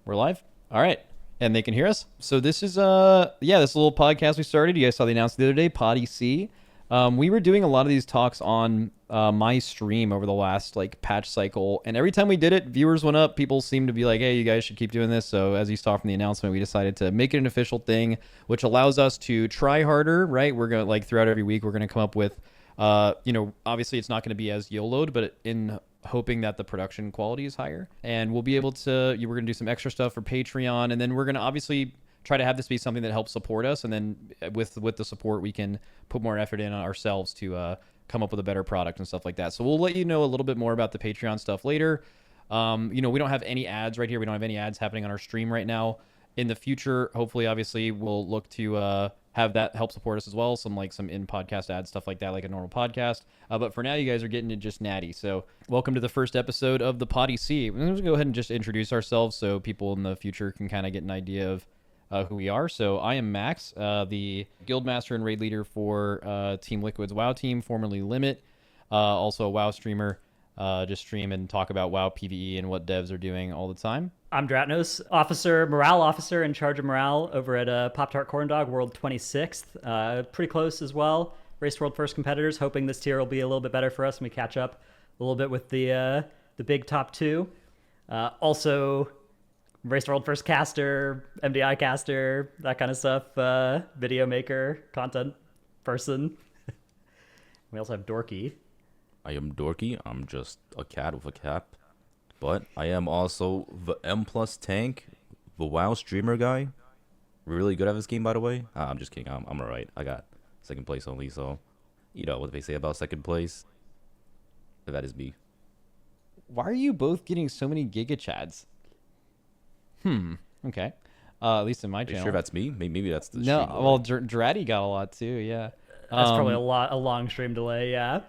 We're live. All right. And they can hear us. So this is this little podcast we started. You guys saw the announcement the other day, PoddyC. We were doing a lot of these talks on my stream over the last patch cycle, and every time we did it, viewers went up. People seemed to be like, "Hey, you guys should keep doing this." So as you saw from the announcement, we decided to make it an official thing, which allows us to try harder. Right? We're gonna throughout every week, we're gonna come up with, obviously it's not going to be as YOLO'd, but in hoping that the production quality is higher, and we'll be able to. We're gonna do some extra stuff for Patreon, and then we're gonna obviously try to have this be something that helps support us, and then with the support we can put more effort in ourselves to come up with a better product and stuff like that. So we'll let you know a little bit more about the Patreon stuff later. We don't have any ads right here. We don't have any ads happening on our stream right now. In the future, hopefully, obviously, we'll look to have that help support us as well. Some in-podcast ads, stuff like that, like a normal podcast. But for now, you guys are getting it just natty. So welcome to the first episode of the PoddyC. We're going to go ahead and just introduce ourselves so people in the future can kind of get an idea of who we are. So I am Max, the Guildmaster and Raid Leader for Team Liquid's WoW team, formerly Limit. Also a WoW streamer. Just stream and talk about WoW PvE and what devs are doing all the time. I'm Dratnos, morale officer in charge of morale over at Pop-Tart Corn Dog, World 26th. Pretty close as well. Race World First competitors, hoping this tier will be a little bit better for us and we catch up a little bit with the big top two. Also, Race World First caster, MDI caster, that kind of stuff. Video maker, content person. We also have Dorki. I am Dorky. I'm just a cat with a cap. But I am also the M+ tank, the WoW streamer guy. Really good at this game, by the way. I'm just kidding. I'm alright. I got second place only, so you know what they say about second place. That is me. Why are you both getting so many Giga Chads? Okay. At least in my channel. Sure that's me? Maybe that's the No, stream well, Dratty got a lot too, yeah. That's probably a long stream delay, yeah.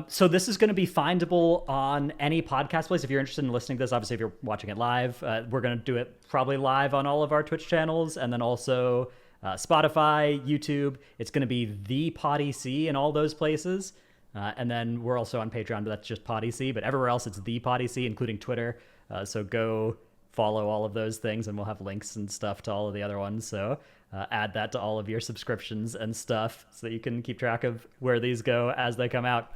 So this is going to be findable on any podcast place. If you're interested in listening to this, obviously if you're watching it live, we're going to do it probably live on all of our Twitch channels, and then also Spotify, YouTube. It's going to be the PoddyC in all those places. And then we're also on Patreon, but that's just PoddyC. But everywhere else, it's the PoddyC, including Twitter. So go follow all of those things, and we'll have links and stuff to all of the other ones. So add that to all of your subscriptions and stuff so that you can keep track of where these go as they come out.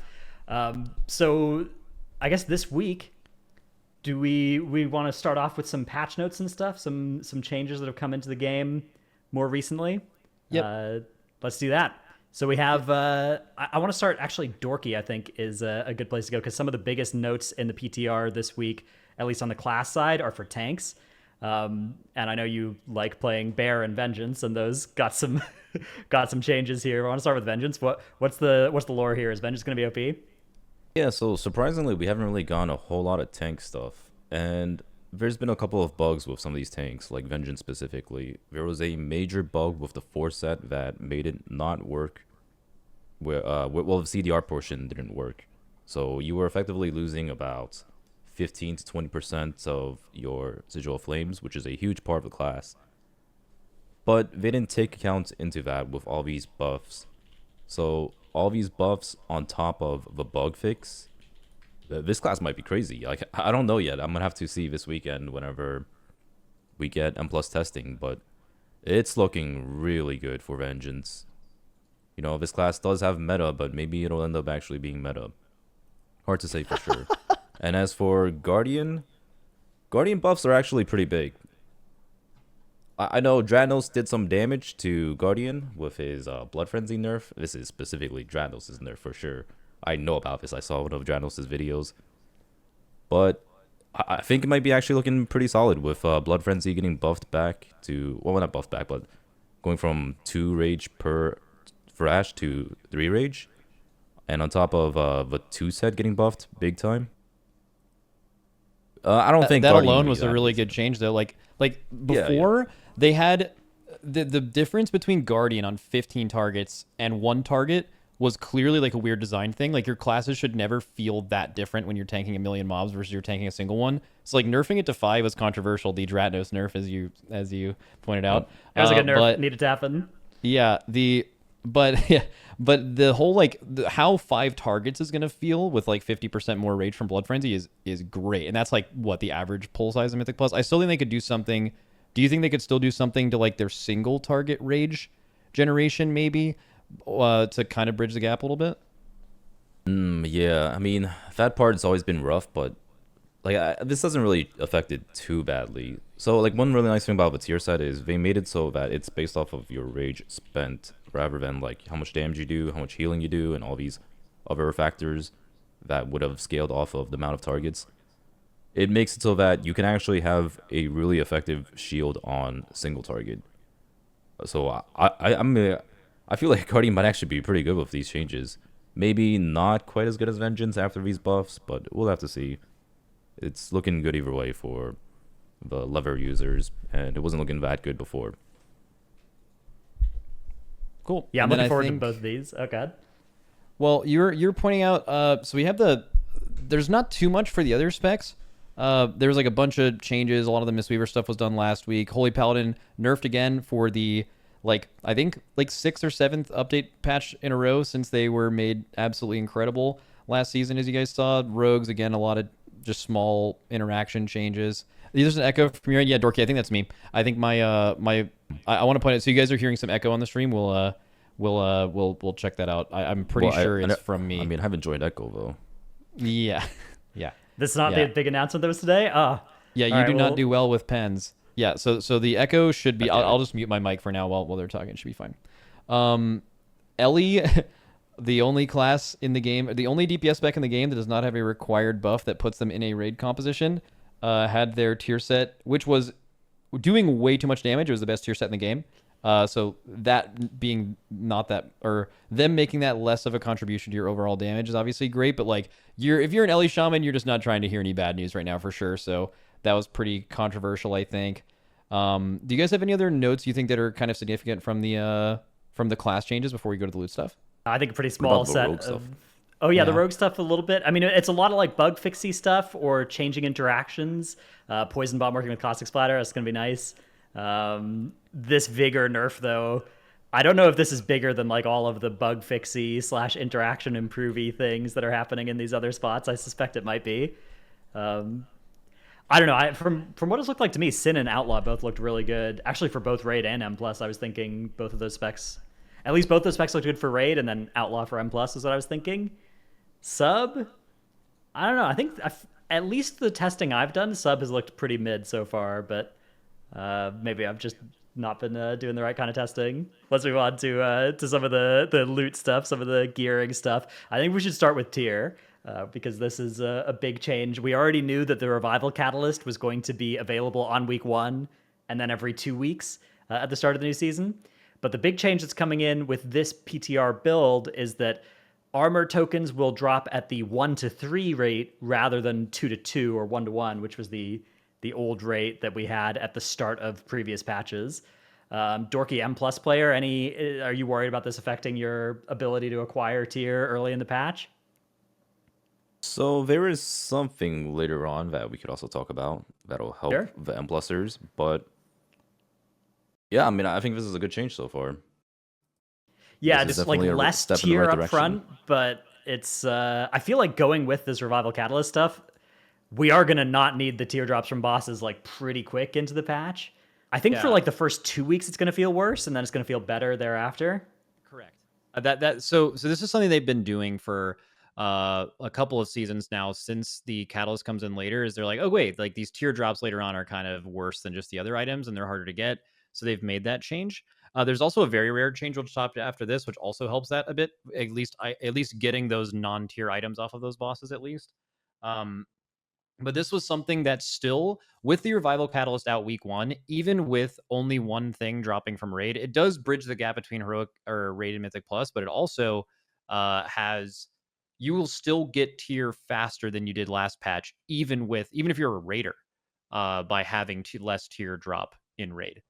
So I guess this week, do we want to start off with some patch notes and stuff, some changes that have come into the game more recently? Yep. Let's do that. So we have, I want to start, actually, Dorky, I think, is a good place to go, because some of the biggest notes in the PTR this week, at least on the class side, are for tanks. And I know you like playing Bear and Vengeance, and those got some changes here. I want to start with Vengeance. What's the lore here? Is Vengeance going to be OP? Yeah, so surprisingly, we haven't really gone a whole lot of tank stuff. And there's been a couple of bugs with some of these tanks, like Vengeance specifically. There was a major bug with the 4 set that made it not work. The CDR portion didn't work. So you were effectively losing about 15 to 20% of your Sigil Flames, which is a huge part of the class. But they didn't take account into that with all these buffs. So all these buffs on top of the bug fix, this class might be crazy. I don't know yet. I'm gonna have to see this weekend whenever we get M+ testing, but it's looking really good for Vengeance. You know, this class does have meta, but maybe it'll end up actually being meta. Hard to say for sure. And as for Guardian buffs are actually pretty big. I know Dratnos did some damage to Guardian with his Blood Frenzy nerf. This is specifically Dratnos' nerf for sure. I know about this. I saw one of Dratnos' videos. But I think it might be actually looking pretty solid with Blood Frenzy getting buffed back to... Well, not buffed back, but going from 2 rage per Thrash to 3 rage. And on top of the 2 set getting buffed big time. I don't think that Guardian alone would be was a that really easy. good change, though. Like before, they had the difference between Guardian on 15 targets and 1 target was clearly like a weird design thing. Like your classes should never feel that different when you're tanking a million mobs versus you're tanking a single one. So like nerfing it to 5 was controversial. The Dratnos nerf, as you pointed out, That was a good nerf. Needed to happen. Yeah, but yeah, but the whole like how 5 targets is gonna feel with like 50% more rage from Blood Frenzy is great, and that's like what the average pull size of Mythic Plus. I still think they could do something. Do you think they could still do something to like their single target rage generation maybe, to kind of bridge the gap a little bit? Yeah, I mean, that part's always been rough, but like this doesn't really affect it too badly. So like one really nice thing about the tier set is they made it so that it's based off of your rage spent rather than like how much damage you do, how much healing you do, and all these other factors that would have scaled off of the amount of targets. It makes it so that you can actually have a really effective shield on single target. So I feel like Cardi might actually be pretty good with these changes. Maybe not quite as good as Vengeance after these buffs, but we'll have to see. It's looking good either way for the lever users, and it wasn't looking that good before. Cool. Yeah, I'm And then looking I forward to think- both of these. Okay. Well, you're pointing out. So we have there's not too much for the other specs. There was like a bunch of changes. A lot of the Mistweaver stuff was done last week. Holy Paladin nerfed again for the like I think like 6th or 7th update patch in a row since they were made absolutely incredible last season, as you guys saw. Rogues again, a lot of just small interaction changes. There's an echo from your end. Yeah, Dorky, I think that's me. I think I want to point out. So you guys are hearing some echo on the stream. We'll check that out. I'm pretty sure it's from me. I mean, I haven't joined Echo though. Yeah, yeah. This is not Yeah. the big announcement that was today? Yeah, you All right, do well- not do well with pens. Yeah, so the echo should be. Okay. I'll just mute my mic for now while they're talking. It should be fine. Ellie, the only class in the game, the only DPS spec in the game that does not have a required buff that puts them in a raid composition, had their tier set, which was doing way too much damage. It was the best tier set in the game. So that being not that, or them making that less of a contribution to your overall damage is obviously great. But like if you're an Ellie shaman, you're just not trying to hear any bad news right now for sure. So that was pretty controversial, I think. Do you guys have any other notes you think that are kind of significant from the class changes before we go to the loot stuff? I think a pretty small about the set rogue of... stuff? Oh yeah, the Yeah. rogue stuff a little bit. I mean, it's a lot of like bug fixy stuff or changing interactions. Poison bomb working with caustic splatter, that's gonna be nice. This vigor nerf though, I don't know if this is bigger than like all of the bug fixy / interaction improvey things that are happening in these other spots. I suspect it might be. I don't know. From what it's looked like to me, Sin and Outlaw both looked really good. Actually, for both Raid and M+, I was thinking both of those specs. At least both those specs looked good for Raid, and then Outlaw for M+ is what I was thinking. Sub? I don't know. I think at least the testing I've done, Sub has looked pretty mid so far, but maybe I've just not been doing the right kind of testing. Let's move on to some of the loot stuff, some of the gearing stuff. I think we should start with tier. Because this is a big change. We already knew that the Revival Catalyst was going to be available on week 1 and then every 2 weeks at the start of the new season. But the big change that's coming in with this PTR build is that armor tokens will drop at the 1-to-3 rate rather than 2-to-2 or 1-to-1, which was the old rate that we had at the start of previous patches. Dorky M+ player, are you worried about this affecting your ability to acquire tier early in the patch? So there is something later on that we could also talk about that'll help Sure. the M+ers, but yeah, I mean, I think this is a good change so far. Yeah, This is just like definitely a less step in the tier right up direction. front, but it's I feel like going with this Revival Catalyst stuff, we are gonna not need the teardrops from bosses like pretty quick into the patch. I think for Yeah. like the first 2 weeks it's gonna feel worse, and then it's gonna feel better thereafter. Correct. So this is something they've been doing for a couple of seasons now since the catalyst comes in later. Is they're like, oh wait, like these teardrops later on are kind of worse than just the other items, and they're harder to get. So they've made that change. There's also a very rare change we'll talk after this, which also helps that a bit. At least getting those non-tier items off of those bosses at least. But this was something that still, with the Revival Catalyst out week 1, even with only one thing dropping from Raid, it does bridge the gap between Heroic or Raid and Mythic Plus, but it also you will still get tier faster than you did last patch, even if you're a Raider, by having less tier drop in Raid.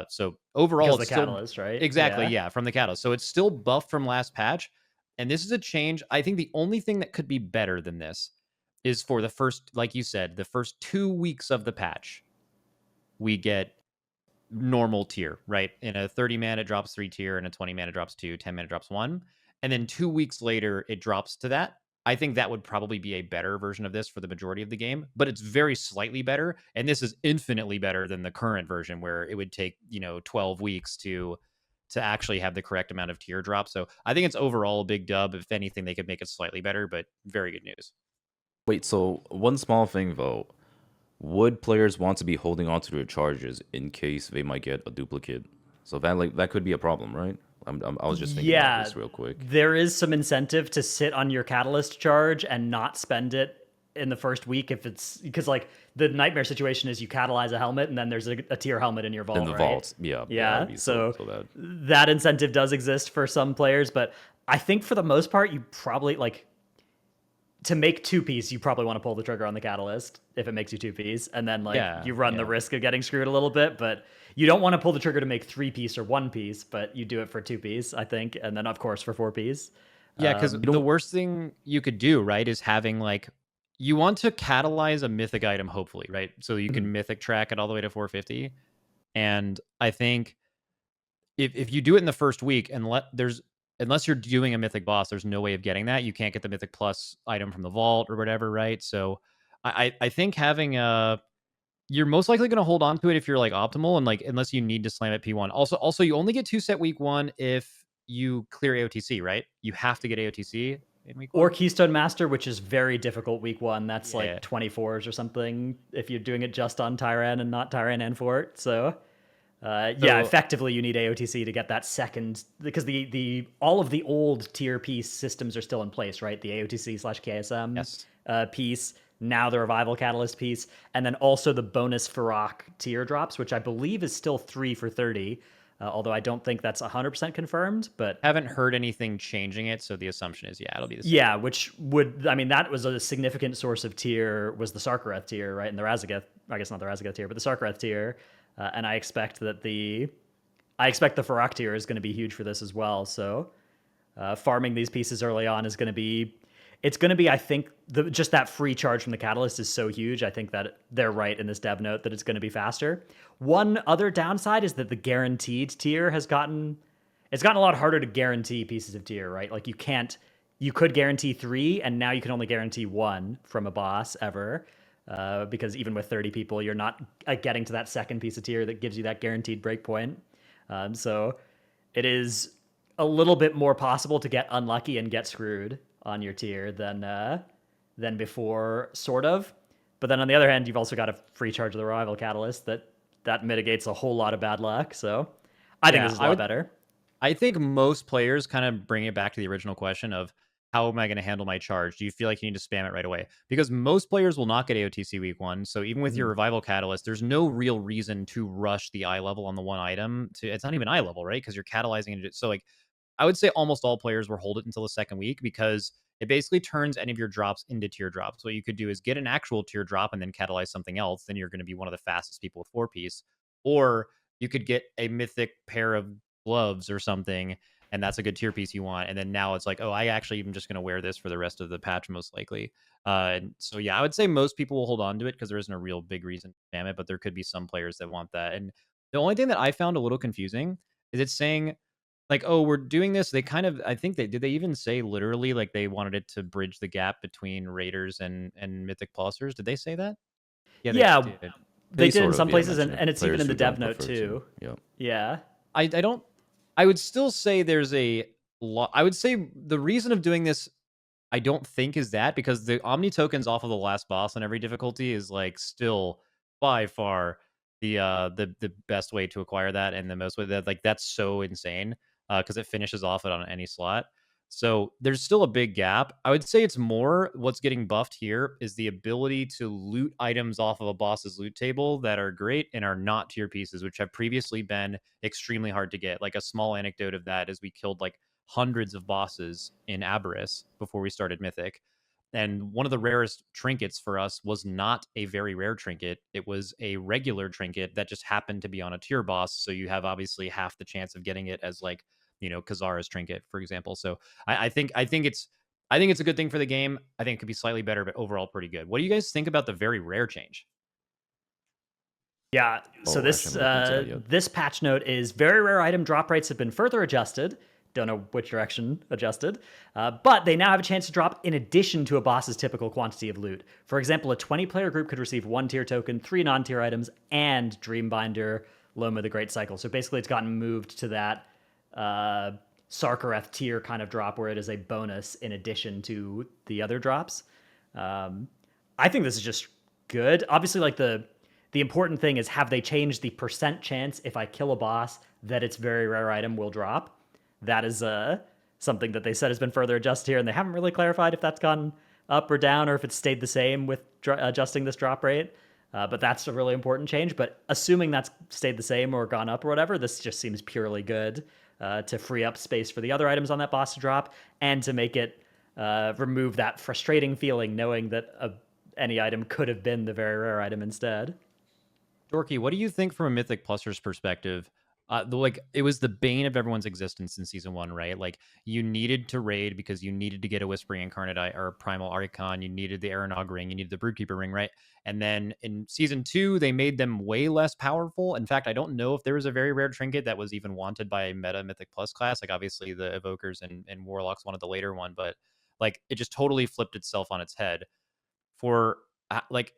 So overall, Because it's the still, catalyst, right? exactly, yeah, from the catalyst. So it's still buffed from last patch, and this is a change. I think the only thing that could be better than this is for the first, like you said, the first 2 weeks of the patch, we get normal tier, right? In a 30 man, it drops 3 tier, and a 20 man, it drops 2, 10 man, it drops 1. And then 2 weeks later, it drops to that. I think that would probably be a better version of this for the majority of the game, but it's very slightly better. And this is infinitely better than the current version where it would take, 12 weeks to actually have the correct amount of tier drop. So I think it's overall a big dub. If anything, they could make it slightly better, but very good news. Wait, so one small thing though, would players want to be holding on to their charges in case they might get a duplicate? So that could be a problem, right? I was just thinking about this real quick. There is some incentive to sit on your catalyst charge and not spend it in the first week if it's because like the nightmare situation is you catalyze a helmet and then there's a tier helmet in your vault. In the right? vault, yeah. Yeah. That'd be So bad. that incentive does exist for some players, but I think for the most part, you probably like to make 2-piece, you probably want to pull the trigger on the catalyst if it makes you 2-piece, and then you run the risk of getting screwed a little bit, but you don't want to pull the trigger to make 3-piece or 1-piece, but you do it for 2-piece, I think, and then of course for 4-piece. Yeah, because the worst thing you could do, right, is having you want to catalyze a mythic item, hopefully, right? So you can mythic track it all the way to 450. And I think if you do it in the first week, unless you're doing a mythic boss, there's no way of getting that. You can't get the mythic plus item from the vault or whatever, right? So I think having you're most likely going to hold on to it if you're optimal and unless you need to slam at P1. Also you only get 2 set week 1 if you clear AOTC, right? You have to get AOTC in week 1. Or Keystone Master, which is very difficult week 1. That's 24s or something if you're doing it just on Tyran and not Tyran and Fort. So effectively you need AOTC to get that second, because the all of the old tier piece systems are still in place, right? The AOTC/KSM piece, now the Revival Catalyst piece, and then also the bonus Farok tier drops, which I believe is still 3 for 30. Although I don't think that's 100% confirmed, but haven't heard anything changing it, so the assumption is it'll be the same. Yeah, which would, that was a significant source of tier, was the Sarkareth tier, right? And the Razageth, I guess not the Razageth tier, but the Sarkareth tier. And I expect that the Farok tier is going to be huge for this as well. So farming these pieces early on is going to be, I think, just that free charge from the Catalyst is so huge. I think that they're right in this dev note that it's going to be faster. One other downside is that the guaranteed tier has gotten a lot harder to guarantee pieces of tier, right? Like you could guarantee 3, and now you can only guarantee 1 from a boss ever. Because even with 30 people, you're not getting to that second piece of tier that gives you that guaranteed breakpoint. So it is a little bit more possible to get unlucky and get screwed on your tier than before, sort of. But then on the other hand, you've also got a free charge of the Revival Catalyst that mitigates a whole lot of bad luck. So I think this is a lot better. I think most players kind of bring it back to the original question of how am I going to handle my charge? Do you feel like you need to spam it right away? Because most players will not get AOTC week 1. So even with your Revival Catalyst, there's no real reason to rush the eye level on the one item. It's not even eye level, right? Because you're catalyzing it. So I would say almost all players will hold it until the second week because it basically turns any of your drops into tier drops. What you could do is get an actual tier drop and then catalyze something else. Then you're going to be one of the fastest people with 4-piece. Or you could get a mythic pair of gloves or something, and that's a good tier piece you want. And then now it's like, oh, I actually am just going to wear this for the rest of the patch most likely. And so, yeah, I would say most people will hold on to it because there isn't a real big reason to spam it, but there could be some players that want that. And the only thing that I found a little confusing is it's saying oh, we're doing this. They kind of, I think did they even say literally they wanted it to bridge the gap between Raiders and Mythic Plusers? Did they say that? Yeah, they did in some places, and it's even in the dev note too. Yeah. I would still say there's a lot. I would say the reason of doing this, I don't think is that because the Omni tokens off of the last boss on every difficulty is still by far the best way to acquire that and the most way that that's so insane because it finishes off it on any slot. So there's still a big gap. I would say it's more what's getting buffed here is the ability to loot items off of a boss's loot table that are great and are not tier pieces, which have previously been extremely hard to get. A small anecdote of that is we killed hundreds of bosses in Aberrus before we started Mythic. And one of the rarest trinkets for us was not a very rare trinket. It was a regular trinket that just happened to be on a tier boss. So you have obviously half the chance of getting it as Kazara's trinket, for example. So I think it's a good thing for the game. I think it could be slightly better, but overall pretty good. What do you guys think about the very rare change? Yeah. So Oh, this actually, I'm looking into that yet. this patch note is very rare item drop rates have been further adjusted. Don't know which direction adjusted, but they now have a chance to drop in addition to a boss's typical quantity of loot. For example, a 20-player group could receive 1 tier token, 3 non-tier items, and Dreambinder, Loma the Great Cycle. So basically, it's gotten moved to that Sarkareth tier kind of drop where it is a bonus in addition to the other drops. I think this is just good. Obviously, like the important thing is, have they changed the percent chance if I kill a boss that its very rare item will drop? That is something that they said has been further adjusted here, and they haven't really clarified if that's gone up or down or if it's stayed the same with adjusting this drop rate. But that's a really important change. But assuming that's stayed the same or gone up or whatever, this just seems purely good to free up space for the other items on that boss to drop and to make it remove that frustrating feeling knowing that any item could have been the very rare item instead. Dorky, what do you think from a Mythic Pluser's perspective? It was the bane of everyone's existence in season 1, right? Like, you needed to raid because you needed to get a Whispering Incarnate or Primal Archon. You needed the Aranog ring. You needed the Broodkeeper ring, right? And then in season 2, they made them way less powerful. In fact, I don't know if there was a very rare trinket that was even wanted by a meta Mythic Plus class. Like, obviously, the Evokers and Warlocks wanted the later one, but like, it just totally flipped itself on its head. For like,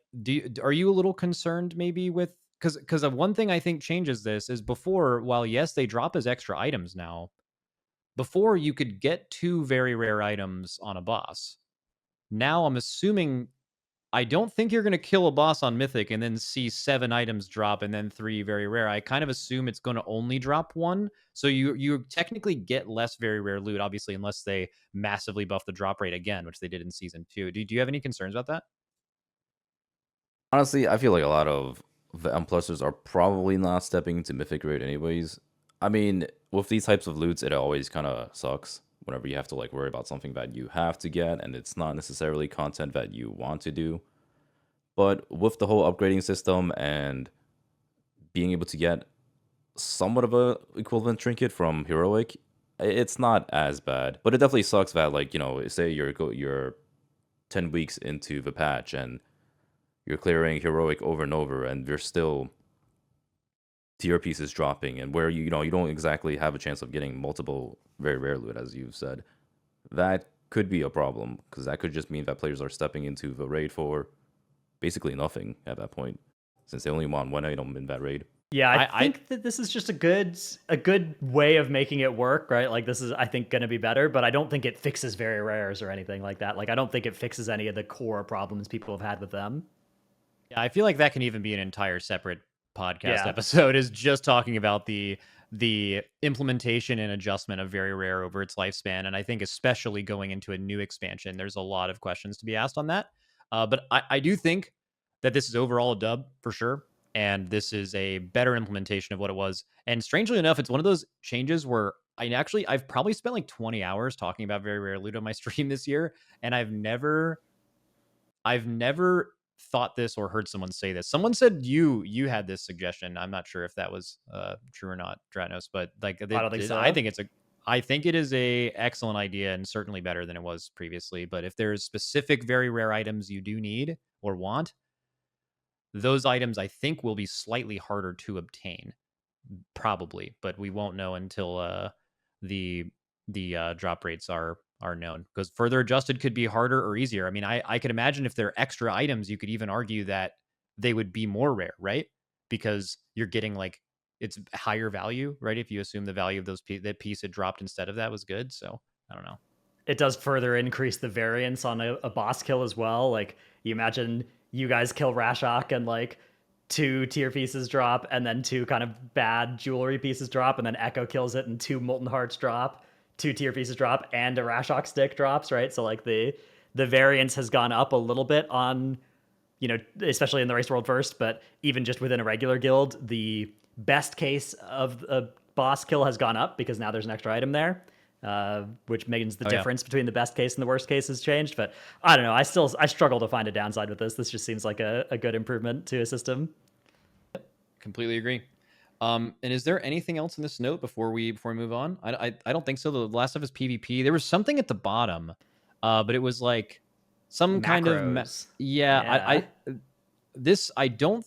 are you a little concerned maybe with, because one thing I think changes this is, before, while yes, they drop as extra items now, before you could get 2 very rare items on a boss. Now I'm assuming, I don't think you're going to kill a boss on Mythic and then see 7 items drop and then 3 very rare. I kind of assume it's going to only drop 1. So you technically get less very rare loot, obviously, unless they massively buff the drop rate again, which they did in season 2. Do you have any concerns about that? Honestly, I feel like a lot of the M pluses are probably not stepping into Mythic Raid anyways. I mean, with these types of loots, it always kind of sucks whenever you have to like worry about something that you have to get and it's not necessarily content that you want to do. But with the whole upgrading system and being able to get somewhat of a equivalent trinket from Heroic, it's not as bad. But it definitely sucks that, like, say you're 10 weeks into the patch and you're clearing Heroic over and over and there's still tier pieces dropping, and where you don't exactly have a chance of getting multiple very rare loot, as you've said. That could be a problem, because that could just mean that players are stepping into the raid for basically nothing at that point, since they only want 1 item in that raid. Yeah, I think that this is just a good way of making it work, right? Like, this is, I think, going to be better, but I don't think it fixes very rares or anything like that. Like, I don't think it fixes any of the core problems people have had with them. Yeah, I feel like that can even be an entire separate podcast episode, is just talking about the implementation and adjustment of very rare over its lifespan. And I think especially going into a new expansion, there's a lot of questions to be asked on that. But I do think that this is overall a dub for sure. And this is a better implementation of what it was. And strangely enough, it's one of those changes where I've probably spent like 20 hours talking about very rare loot on my stream this year. And I've never thought this or heard someone say this. Someone said you had this suggestion. I'm not sure if that was true or not, Dratnos, but like, I don't think so. I think it is a excellent idea and certainly better than it was previously. But if there's specific very rare items you do need or want, those items I think will be slightly harder to obtain, probably, but we won't know until the drop rates are known, because further adjusted could be harder or easier. I mean, I could imagine if they're extra items, you could even argue that they would be more rare, right? Because you're getting like, it's higher value, right? If you assume the value of that piece it dropped instead of that was good. So I don't know. It does further increase the variance on a boss kill as well. Like, you imagine you guys kill Rashok and like 2 tier pieces drop and then 2 kind of bad jewelry pieces drop, and then Echo kills it and 2 Molten Hearts drop, 2 tier pieces drop, and a Rashok stick drops, right? So like the variance has gone up a little bit on, especially in the Race World First, but even just within a regular guild, the best case of a boss kill has gone up because now there's an extra item there, which means the difference between the best case and the worst case has changed. But I don't know. I struggle to find a downside with this. This just seems like a good improvement to a system. Completely agree. And is there anything else in this note before we move on? I don't think so. The last stuff is PvP. There was something at the bottom, but it was like some kind of Macros. I don't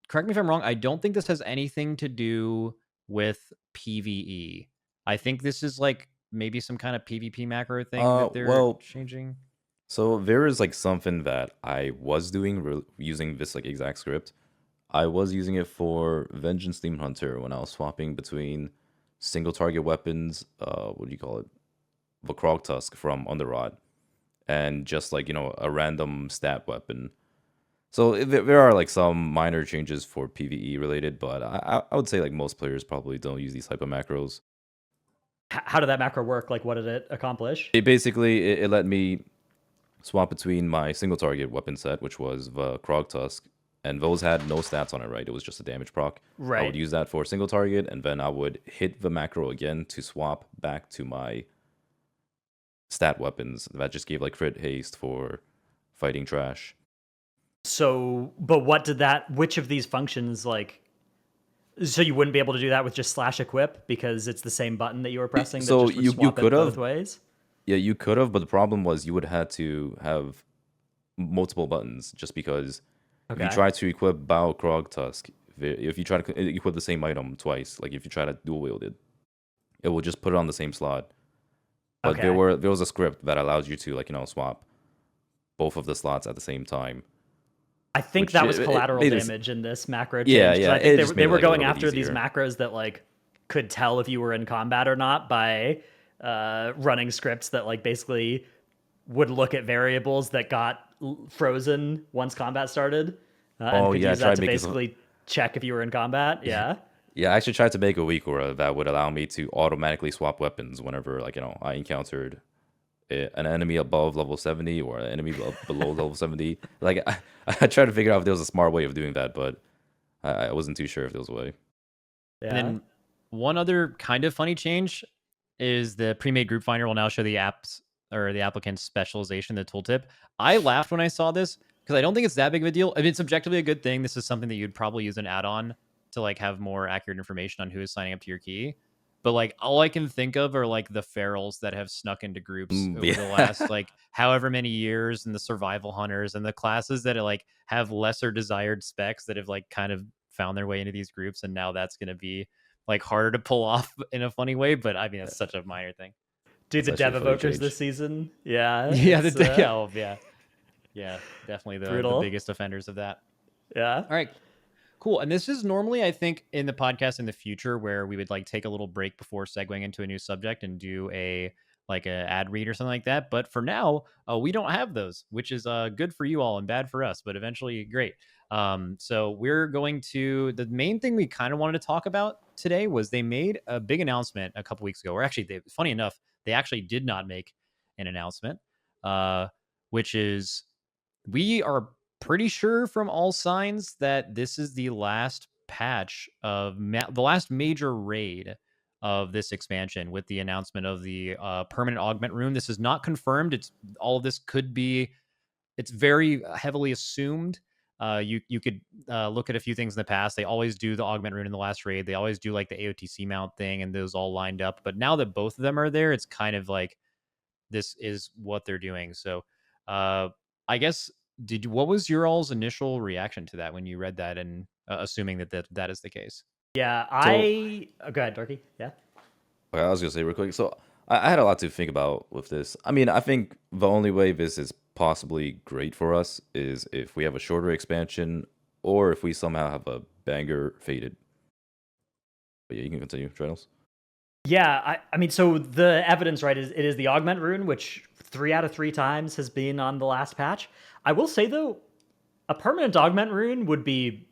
correct me if I'm wrong, I don't think this has anything to do with PvE. I think this is like maybe some kind of PvP macro thing that they're Well, changing. so there is like something that I was doing using this like exact script. I was using it for Vengeance Demon Hunter when I was swapping between single target weapons, what do you call it? The Krog Tusk from Underrod, and just like, a random stat weapon. So there are like some minor changes for PvE related, but I would say like most players probably don't use these type of macros. How did that macro work? Like, what did it accomplish? It let me swap between my single target weapon set, which was the Krog Tusk, and those had no stats on it, right? It was just a damage proc. I would Right. use that for single target, and then I would hit the macro again to swap back to my stat weapons. That just gave like crit haste for fighting trash. So, but which of these functions, like, so you wouldn't be able to do that with just slash equip because it's the same button that you were pressing that So just would you swap could it both have, ways? yeah, you could have, but the problem was you would have to have multiple buttons just because if you Okay. try to equip Bao Krog Tusk, if you try to equip the same item twice, like if you try to dual wield it, it will just put it on the same slot. But Okay. there was a script that allows you to like swap both of the slots at the same time. I think Which that was it collateral made this, damage in this macro yeah, change because yeah, I think it just made they it were like a going little bit after these easier. macros that like could tell if you were in combat or not by running scripts that like basically would look at variables that got frozen once combat started and Oh could yeah, I use that tried to making some. basically check if you were in combat. Yeah. Yeah, I actually tried to make a weak that would allow me to automatically swap weapons whenever like I encountered an enemy above level 70 or an enemy below level 70. Like I tried to figure out if there was a smart way of doing that, but I wasn't too sure if there was a way. And Yeah. then one other kind of funny change is the pre-made group finder will now show the apps or the applicant's specialization, the tooltip. I laughed when I saw this because I don't think it's that big of a deal. I mean, it's objectively a good thing. This is something that you'd probably use an add-on to like have more accurate information on who is signing up to your key. But like all I can think of are like the ferals that have snuck into groups over the last Yeah. like however many years, and the survival hunters and the classes that like have lesser desired specs that have like kind of found their way into these groups, and now that's going to be like harder to pull off in a funny way. But I mean, it's such a minor thing. Dude, That's the actually dev a funny evokers this change. season. Yeah. Yeah, It's yeah, oh, yeah, definitely the brutal. biggest offenders of that. Yeah. All right, cool. And this is normally, I think, in the podcast in the future where we would like take a little break before segueing into a new subject and do a like a ad read or something like that. But for now, we don't have those, which is good for you all and bad for us, but eventually great. So we're going to the main thing we kind of wanted to talk about today was they made a big announcement a couple weeks ago, or actually, funny enough, they actually did not make an announcement, which is we are pretty sure from all signs that this is the last patch of the last major raid of this expansion with the announcement of the permanent augment rune. This is not confirmed. It's all of this could be. It's very heavily assumed. You could look at a few things in the past. They always do the augment rune in the last raid. They always do like the AOTC mount thing, and those all lined up. But now that both of them are there, it's kind of like this is what they're doing. So uh, I guess what was your all's initial reaction to that when you read that and assuming that is the case? Yeah. So Go ahead, Dorky. Yeah. okay, I was gonna say real quick. So I had a lot to think about with this. I mean, I think the only way this is possibly great for us is if we have a shorter expansion, or if we somehow have a banger faded. But yeah, you can continue, Trinos. Yeah, I mean, so the evidence, right, is it is the augment rune, which 3 out of 3 times has been on the last patch. I will say though, a permanent augment rune would be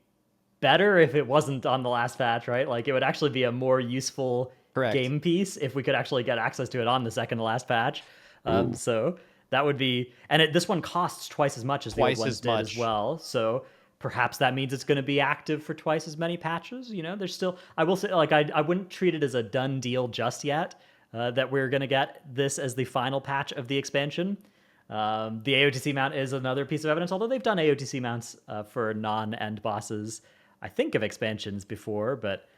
better if it wasn't on the last patch, right? Like it would actually be a more useful Correct. game piece if we could actually get access to it on the second to last patch. Ooh, So that would be, and this one costs twice as much as the old Twice ones as did as much. well. So perhaps that means it's going to be active for twice as many patches. You know, there's still, I will say, like, I wouldn't treat it as a done deal just yet that we're going to get this as the final patch of the expansion. The AOTC mount is another piece of evidence, although they've done AOTC mounts for non-end bosses, I think, of expansions before, but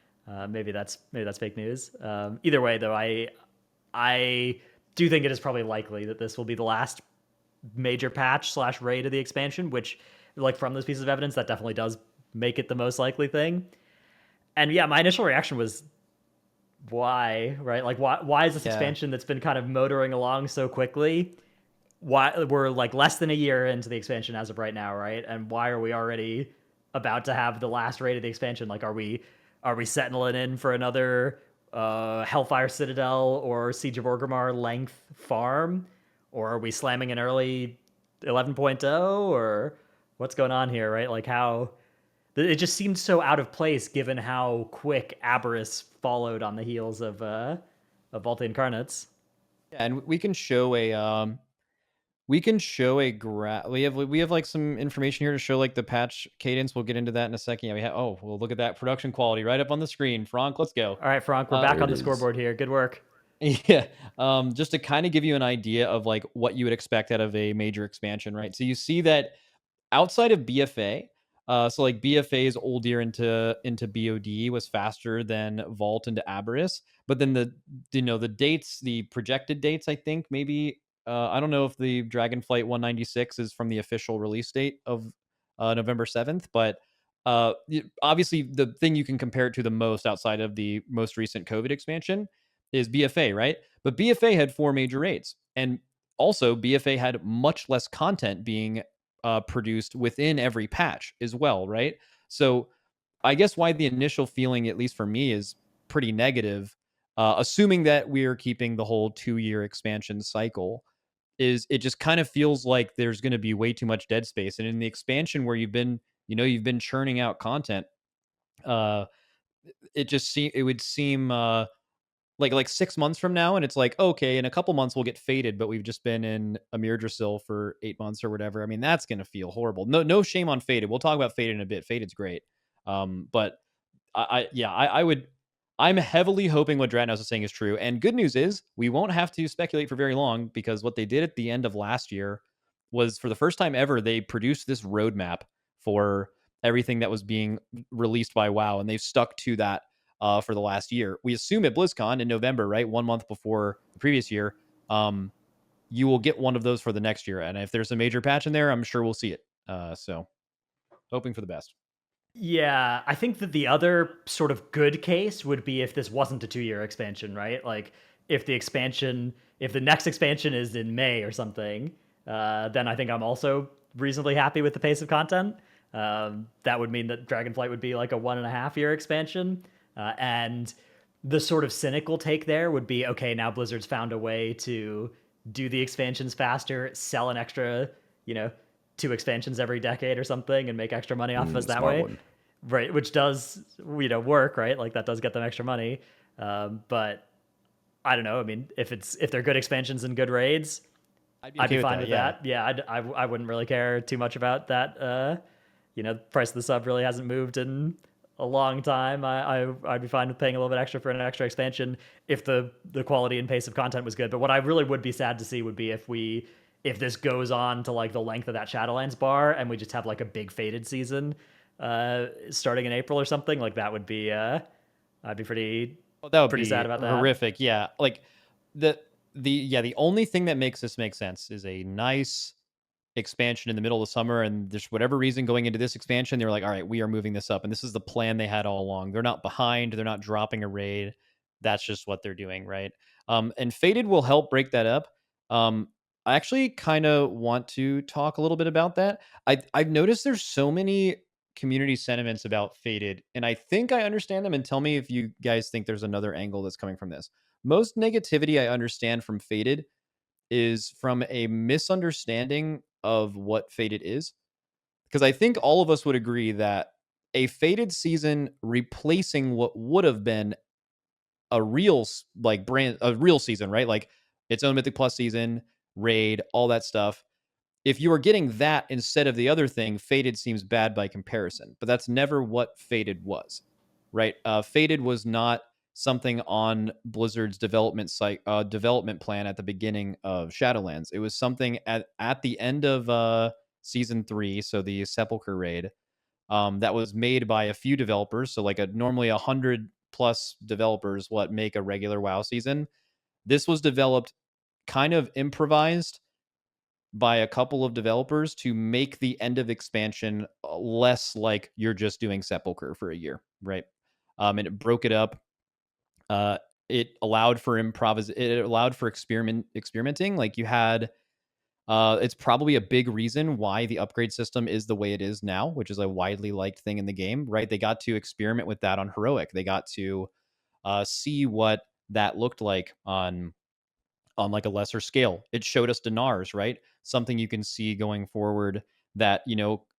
maybe that's fake news. Either way, though, I do think it is probably likely that this will be the last major patch / raid of the expansion, which, like, from those pieces of evidence, that definitely does make it the most likely thing. And yeah, my initial reaction was, why, right? Like, why is this Yeah. expansion that's been kind of motoring along so quickly? Why we're like less than a year into the expansion as of right now, right? And why are we already about to have the last raid of the expansion? Like, are we settling in for another Hellfire Citadel or Siege of Orgrimmar length farm, or are we slamming an early 11.0, or what's going on here, right? Like, how it just seemed so out of place given how quick Aberrus followed on the heels of Vault Incarnates. Yeah, and we can show a graph. We have like some information here to show like the patch cadence. We'll get into that in a second. Yeah, well, look at that production quality right up on the screen. Frank, let's go. All right, Fronk, we're Uh, back There on it the is. scoreboard here. Good work. Yeah. Just to kind of give you an idea of like what you would expect out of a major expansion, right? So you see that outside of BFA, so like BFA's old year into BOD was faster than Vault into Aberrus, but then the dates, the projected dates, I think maybe I don't know if the Dragonflight 196 is from the official release date of November 7th, but obviously the thing you can compare it to the most outside of the most recent COVID expansion is BFA, right? But BFA had 4 major raids, and also BFA had much less content being produced within every patch as well, right? So I guess why the initial feeling, at least for me, is pretty negative, assuming that we're keeping the whole 2-year expansion cycle, is it just kind of feels like there's going to be way too much dead space. And in the expansion where you've been churning out content, uh, it would seem like 6 months from now, and it's like, okay, in a couple months we'll get faded, but we've just been in a Mirdrasil for 8 months or whatever. I mean, that's gonna feel horrible. No shame on faded. We'll talk about faded in a bit. Faded's great. But I would. I'm heavily hoping what Dratnos is saying is true. And good news is we won't have to speculate for very long, because what they did at the end of last year was, for the first time ever, they produced this roadmap for everything that was being released by WoW, and they've stuck to that for the last year. We assume at BlizzCon in November, right, 1 month before the previous year, you will get one of those for the next year. And if there's a major patch in there, I'm sure we'll see it. So hoping for the best. Yeah, I think that the other sort of good case would be if this wasn't a 2-year expansion, right? Like, if the next expansion is in May or something, then I think I'm also reasonably happy with the pace of content. That would mean that Dragonflight would be like a 1.5-year expansion. And the sort of cynical take there would be, okay, now Blizzard's found a way to do the expansions faster, sell an extra, 2 expansions every decade or something, and make extra money off of us that Smart way. one. Right, which does, work, right? Like, that does get them extra money. But I don't know. I mean, if they're good expansions and good raids, I'd be fine with that. Yeah, I wouldn't really care too much about that. Price of the sub really hasn't moved in a long time. I'd be fine with paying a little bit extra for an extra expansion if the quality and pace of content was good. But what I really would be sad to see would be if this goes on to like the length of that Shadowlands bar, and we just have like a big faded season starting in April or something. Like, that would be I'd be pretty That would pretty be sad about that. horrific. Yeah, like the only thing that makes this make sense is a nice expansion in the middle of the summer, and there's whatever reason going into this expansion, they were like, all right, we are moving this up, and this is the plan they had all along. They're not behind. They're not dropping a raid. That's just what they're doing, right? And Faded will help break that up. I actually kind of want to talk a little bit about that. I've noticed there's so many community sentiments about Faded, and I think I understand them. And tell me if you guys think there's another angle that's coming from this. Most negativity I understand from Faded is from a misunderstanding of what Faded is. Because I think all of us would agree that a Faded season replacing what would have been a real a real season, right? Like its own Mythic Plus season, raid, all that stuff. If you are getting that instead of the other thing, Faded seems bad by comparison. But that's never what Faded was, right? Faded was not something on Blizzard's development plan at the beginning of Shadowlands. It was something at the end of season 3, so the Sepulchre raid, that was made by a few developers. So like normally 100+ developers what make a regular WoW season. This was developed kind of improvised by a couple of developers to make the end of expansion less like you're just doing Sepulcher for a year, right? And it broke it up. It allowed for It allowed for experimenting. Like you had, it's probably a big reason why the upgrade system is the way it is now, which is a widely liked thing in the game, right? They got to experiment with that on Heroic. They got to see what that looked like on like a lesser scale. It showed us dinars, right? Something you can see going forward, that,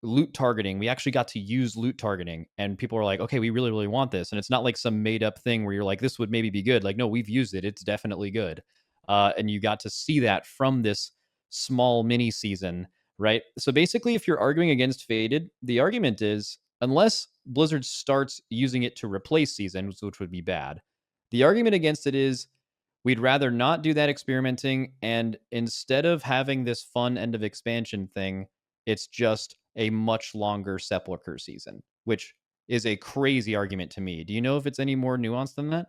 loot targeting. We actually got to use loot targeting, and people are like, okay, we really, really want this. And it's not like some made up thing where you're like, this would maybe be good. Like, no, we've used it. It's definitely good. And you got to see that from this small mini season, right? So basically, if you're arguing against Faded, the argument is, unless Blizzard starts using it to replace seasons, which would be bad, the argument against it is, we'd rather not do that experimenting, and instead of having this fun end of expansion thing, it's just a much longer Sepulcher season, which is a crazy argument to me. Do you know if it's any more nuanced than that?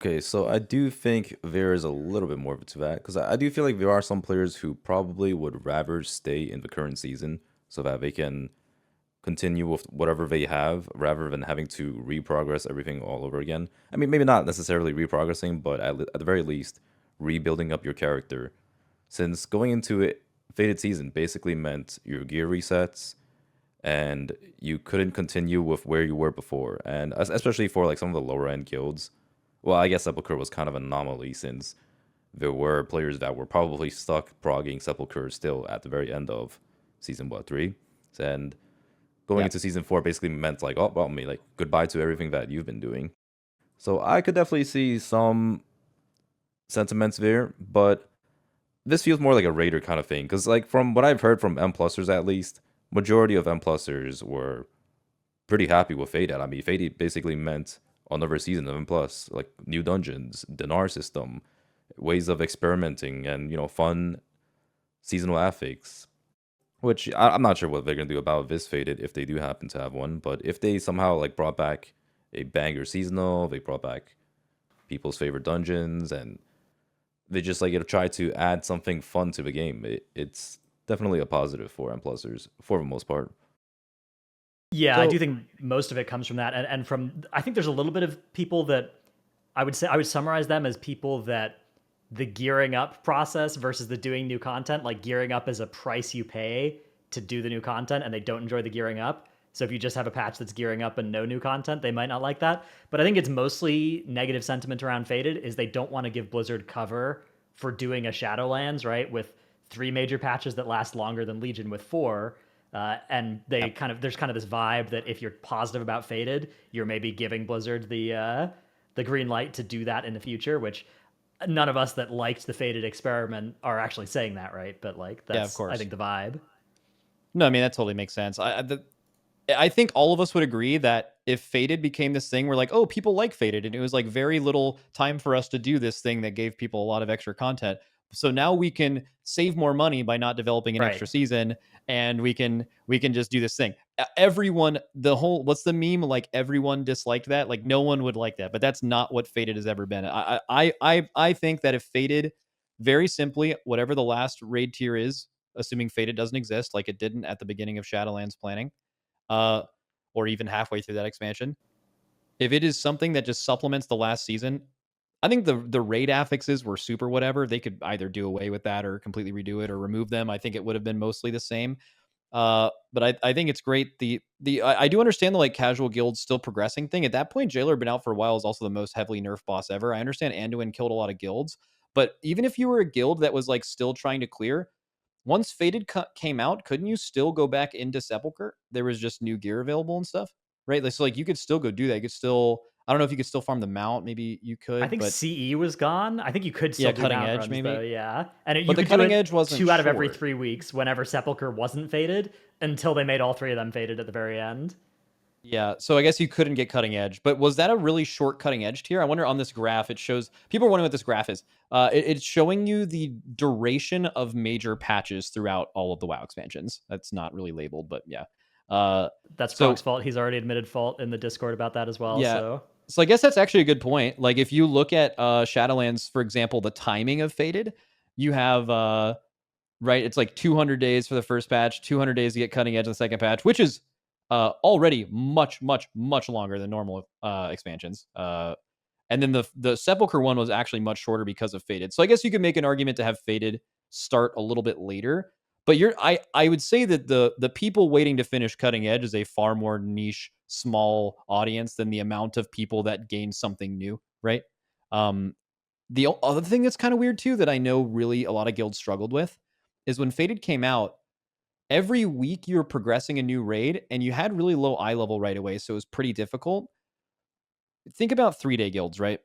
Okay, so I do think there is a little bit more to that because I do feel like there are some players who probably would rather stay in the current season so that they can continue with whatever they have rather than having to reprogress everything all over again. I mean, maybe not necessarily reprogressing, but at the very least, rebuilding up your character. Since going into it, Faded Season basically meant your gear resets and you couldn't continue with where you were before. And especially for like some of the lower end guilds, well, I guess Sepulcher was kind of an anomaly since there were players that were probably stuck progging Sepulcher still at the very end of season 3. And going into season 4 basically meant like, oh, well, I mean, like goodbye to everything that you've been doing. So I could definitely see some sentiments there, but this feels more like a raider kind of thing. Because like from what I've heard from M plusers at least, majority of M plusers were pretty happy with Faded. I mean, Faded basically meant another season of M plus, like new dungeons, dinar system, ways of experimenting, and fun seasonal affix. Which I'm not sure what they're gonna do about this Faded if they do happen to have one. But if they somehow like brought back a banger seasonal, they brought back people's favorite dungeons, and they just like try to add something fun to the game, it's definitely a positive for M plusers for the most part. Yeah, So- I do think most of it comes from that, and from I think there's a little bit of people that I would summarize them as people that the gearing up process versus the doing new content, like gearing up is a price you pay to do the new content, and they don't enjoy the gearing up. So if you just have a patch that's gearing up and no new content, they might not like that. But I think it's mostly negative sentiment around Faded is they don't want to give Blizzard cover for doing a Shadowlands, right? With 3 major patches that last longer than Legion with 4. And they there's kind of this vibe that if you're positive about Faded, you're maybe giving Blizzard the green light to do that in the future, which none of us that liked the Faded experiment are actually saying that, right? But like that's of course. I think the vibe. No, I mean, that totally makes sense. I think all of us would agree that if Faded became this thing, we're like, oh, people like Faded, and it was like very little time for us to do this thing that gave people a lot of extra content. So now we can save more money by not developing an extra season, and we can just do this thing. Everyone, what's the meme? Like everyone disliked that. Like no one would like that, but that's not what Faded has ever been. I think that if Faded, very simply, whatever the last raid tier is, assuming Faded doesn't exist, like it didn't at the beginning of Shadowlands planning, or even halfway through that expansion, if it is something that just supplements the last season, I think the raid affixes were super whatever. They could either do away with that or completely redo it or remove them. I think it would have been mostly the same. But I think it's great. I do understand the like casual guilds still progressing thing. At that point, Jailer been out for a while is also the most heavily nerfed boss ever. I understand Anduin killed a lot of guilds, but even if you were a guild that was like still trying to clear, once Faded came out, couldn't you still go back into Sepulcher? There was just new gear available and stuff, right? So like you could still go do that. You could still, I don't know if you could still farm the mount. Maybe you could. I think but CE was gone. I think you could still do cutting mount edge runs, maybe. though, yeah. And But the cutting edge wasn't 2 out of every short. 3 weeks whenever Sepulcher wasn't Faded until they made all 3 of them Faded at the very end. Yeah, so I guess you couldn't get cutting edge, but was that a really short cutting edge tier? I wonder on this graph, it shows, people are wondering what this graph is. It's showing you the duration of major patches throughout all of the WoW expansions. That's not really labeled, but yeah. That's so- Fronk's fault. He's already admitted fault in the Discord about that as well. Yeah. So I guess that's actually a good point. Like if you look at Shadowlands, for example, the timing of Faded, you have right? It's like 200 days for the first patch, 200 days to get cutting edge in the second patch, which is already much, much, much longer than normal expansions. And then the Sepulcher one was actually much shorter because of Fated. So I guess you could make an argument to have Fated start a little bit later. But I would say that the people waiting to finish Cutting Edge is a far more niche, small audience than the amount of people that gain something new, right? The other thing that's kind of weird too that I know really a lot of guilds struggled with is when Fated came out, every week you were progressing a new raid and you had really low eye level right away, so it was pretty difficult. Think about 3-day guilds, right?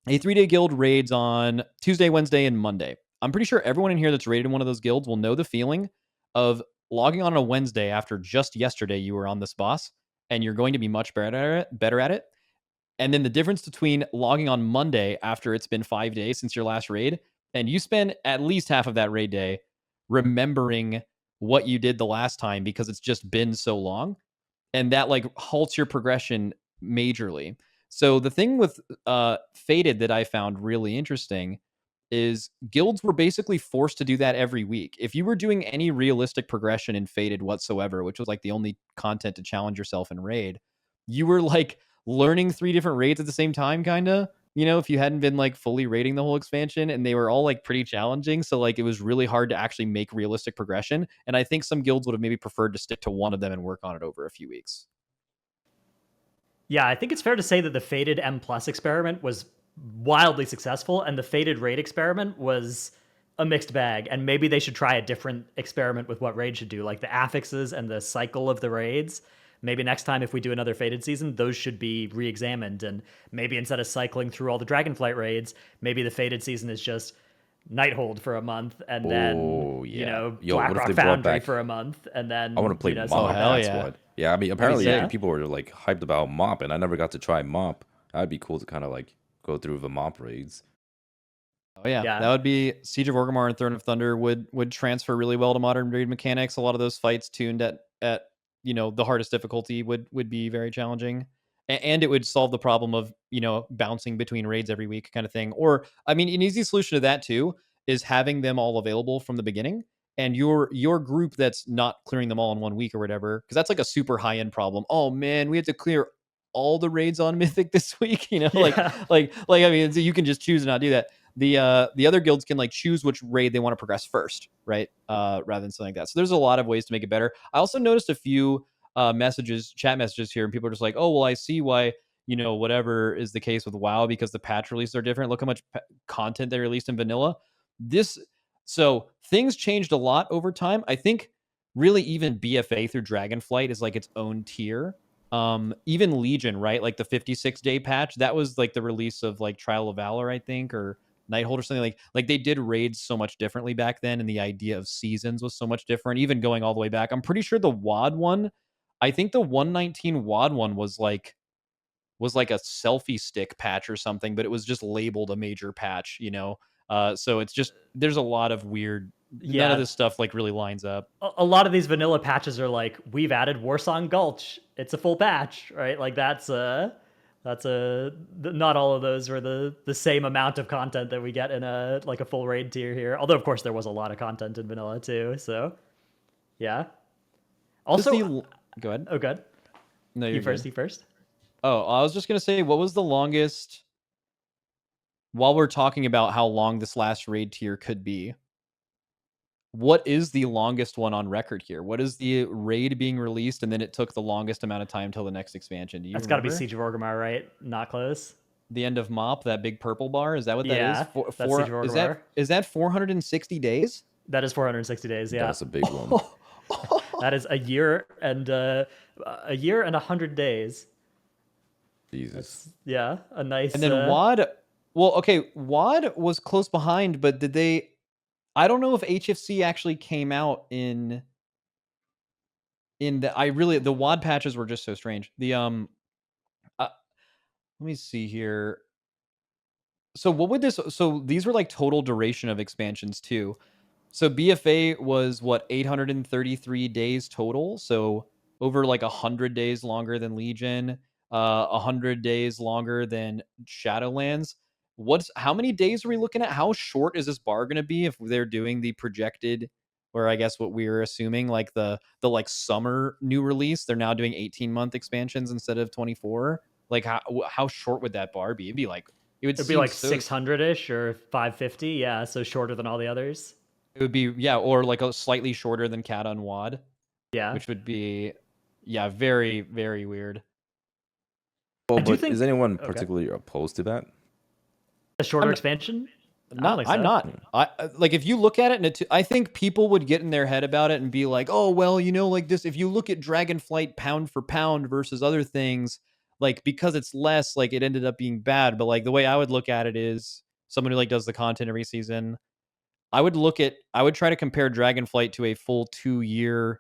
A 3-day guild raids on Tuesday, Wednesday, and Monday. I'm pretty sure everyone in here that's raided in one of those guilds will know the feeling of logging on a Wednesday after just yesterday you were on this boss, and you're going to be much better at it. And then the difference between logging on Monday after it's been 5 days since your last raid, and you spend at least half of that raid day remembering what you did the last time because it's just been so long, and that like halts your progression majorly. So the thing with Fated that I found really interesting is guilds were basically forced to do that every week. If you were doing any realistic progression in Fated whatsoever, which was like the only content to challenge yourself in raid, you were like learning 3 different raids at the same time, kind of. You know, if you hadn't been like fully raiding the whole expansion, and they were all like pretty challenging. So like it was really hard to actually make realistic progression. And I think some guilds would have maybe preferred to stick to one of them and work on it over a few weeks. Yeah, I think it's fair to say that the Fated M Plus experiment was wildly successful, and the Fated raid experiment was a mixed bag. And maybe they should try a different experiment with what raid should do, like the affixes and the cycle of the raids. Maybe next time, if we do another Fated season, those should be re-examined. And maybe instead of cycling through all the Dragonflight raids, maybe the Fated season is just Nighthold for a month, and then Blackrock Foundry for a month, and then I want to play Mop. That's what. Yeah, I mean, apparently Yeah. people were like hyped about Mop, and I never got to try Mop. That'd be cool to kind of like go through the Mop raids. Oh yeah, that would be Siege of Orgrimmar and Throne of Thunder would transfer really well to modern raid mechanics. A lot of those fights tuned at the hardest difficulty would be very challenging, and it would solve the problem of bouncing between raids every week kind of thing. Or I mean, an easy solution to that too is having them all available from the beginning, and your group that's not clearing them all in 1 week or whatever, because that's like a super high end problem. Oh man, we have to clear all the raids on Mythic this week. Like I mean, so you can just choose to not do that. The other guilds can like choose which raid they want to progress first, right? Rather than something like that. So there's a lot of ways to make it better. I also noticed a few chat messages here, and people are just like, oh, well, I see why, whatever is the case with WoW because the patch releases are different. Look how much content they released in vanilla. So things changed a lot over time. I think really even BFA through Dragonflight is like its own tier. Even Legion, right? Like the 56-day patch, that was like the release of like Trial of Valor, I think, or Nighthold or something. Like they did raids so much differently back then, and the idea of seasons was so much different, even going all the way back. I'm pretty sure the WoD one, I think the 119 WoD one was like a selfie stick patch or something, but it was just labeled a major patch, so it's just there's a lot of weird. None of this stuff like really lines up. A lot of these vanilla patches are like, we've added Warsong Gulch, it's a full patch, right? Like that's not all of those are the same amount of content that we get in a full raid tier here. Although of course there was a lot of content in vanilla too. So yeah. Also, go ahead. Oh, good. No, you first. Oh, I was just gonna say, what was the longest? While we're talking about how long this last raid tier could be, what is the longest one on record here? What is the raid being released and then it took the longest amount of time till the next expansion? Do you That's got to be Siege of Orgrimmar, right? Not close. The end of Mop, that big purple bar, is that what that is? That's Siege of Orgrimmar. Is that 460 days? That is 460 days. Yeah, that's a big one. That is a year and 100 days. Jesus. A nice. And then WoD. Well, okay, WoD was close behind, but did they? I don't know if HFC actually came out in the. The WoD patches were just so strange. Let me see here. So what would this? So these were like total duration of expansions too. So BFA was what 833 days total. So over like 100 days longer than Legion, 100 days longer than Shadowlands. How many days are we looking at? How short is this bar going to be if they're doing the projected Where I guess what we were assuming, like the like summer new release, they're now doing 18-month expansions instead of 24. Like how short would that bar be? It'd be like it would It'd be seem like so. 600-ish or 550. Yeah, so shorter than all the others. It would be or like a slightly shorter than Cat on Wad, Yeah. which would be very very weird. Well, I do but think is anyone okay. particularly opposed to that? A shorter expansion? I'm not. I like if you look at it, and I think people would get in their head about it and be like, "Oh, well, like this. If you look at Dragonflight pound for pound versus other things, like because it's less, like it ended up being bad." But like the way I would look at it is someone who like does the content every season. I would try to compare Dragonflight to a full 2-year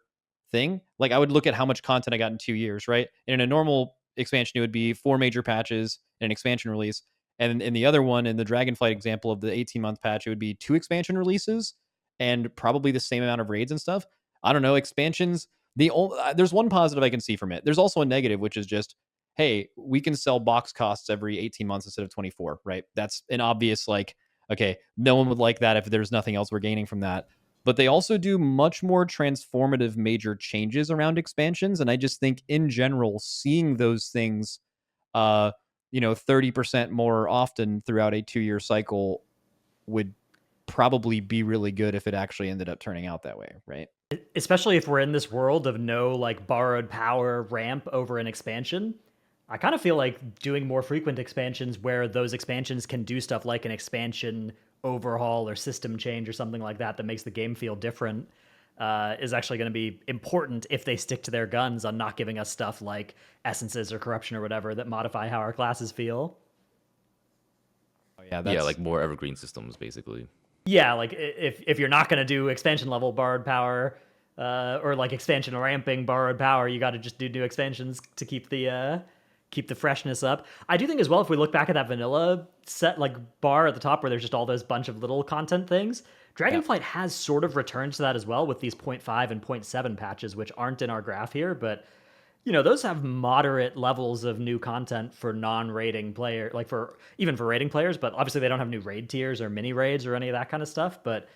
thing. Like I would look at how much content I got in 2 years, right? And in a normal expansion, it would be 4 major patches and an expansion release. And in the other one, in the Dragonflight example of the 18-month patch, it would be 2 expansion releases and probably the same amount of raids and stuff. I don't know, expansions. There's one positive I can see from it. There's also a negative, which is just, hey, we can sell box costs every 18 months instead of 24, right? That's an obvious like, okay, no one would like that if there's nothing else we're gaining from that. But they also do much more transformative major changes around expansions. And I just think in general, seeing those things, 30% more often throughout a 2-year cycle would probably be really good if it actually ended up turning out that way, right? Especially if we're in this world of no like borrowed power ramp over an expansion. I kind of feel like doing more frequent expansions where those expansions can do stuff like an expansion overhaul or system change or something like that that makes the game feel different is actually going to be important if they stick to their guns on not giving us stuff like essences or corruption or whatever that modify how our classes feel. Oh, yeah, Yeah, like more evergreen systems, basically. Yeah, like if you're not going to do expansion level borrowed power or like expansion ramping borrowed power, you got to just do new expansions to keep the freshness up. I do think as well, if we look back at that vanilla set like bar at the top where there's just all those bunch of little content things, Dragonflight has sort of returned to that as well with these 0.5 and 0.7 patches, which aren't in our graph here, but those have moderate levels of new content for non-raiding player, like for raiding players, but obviously they don't have new raid tiers or mini raids or any of that kind of stuff. But,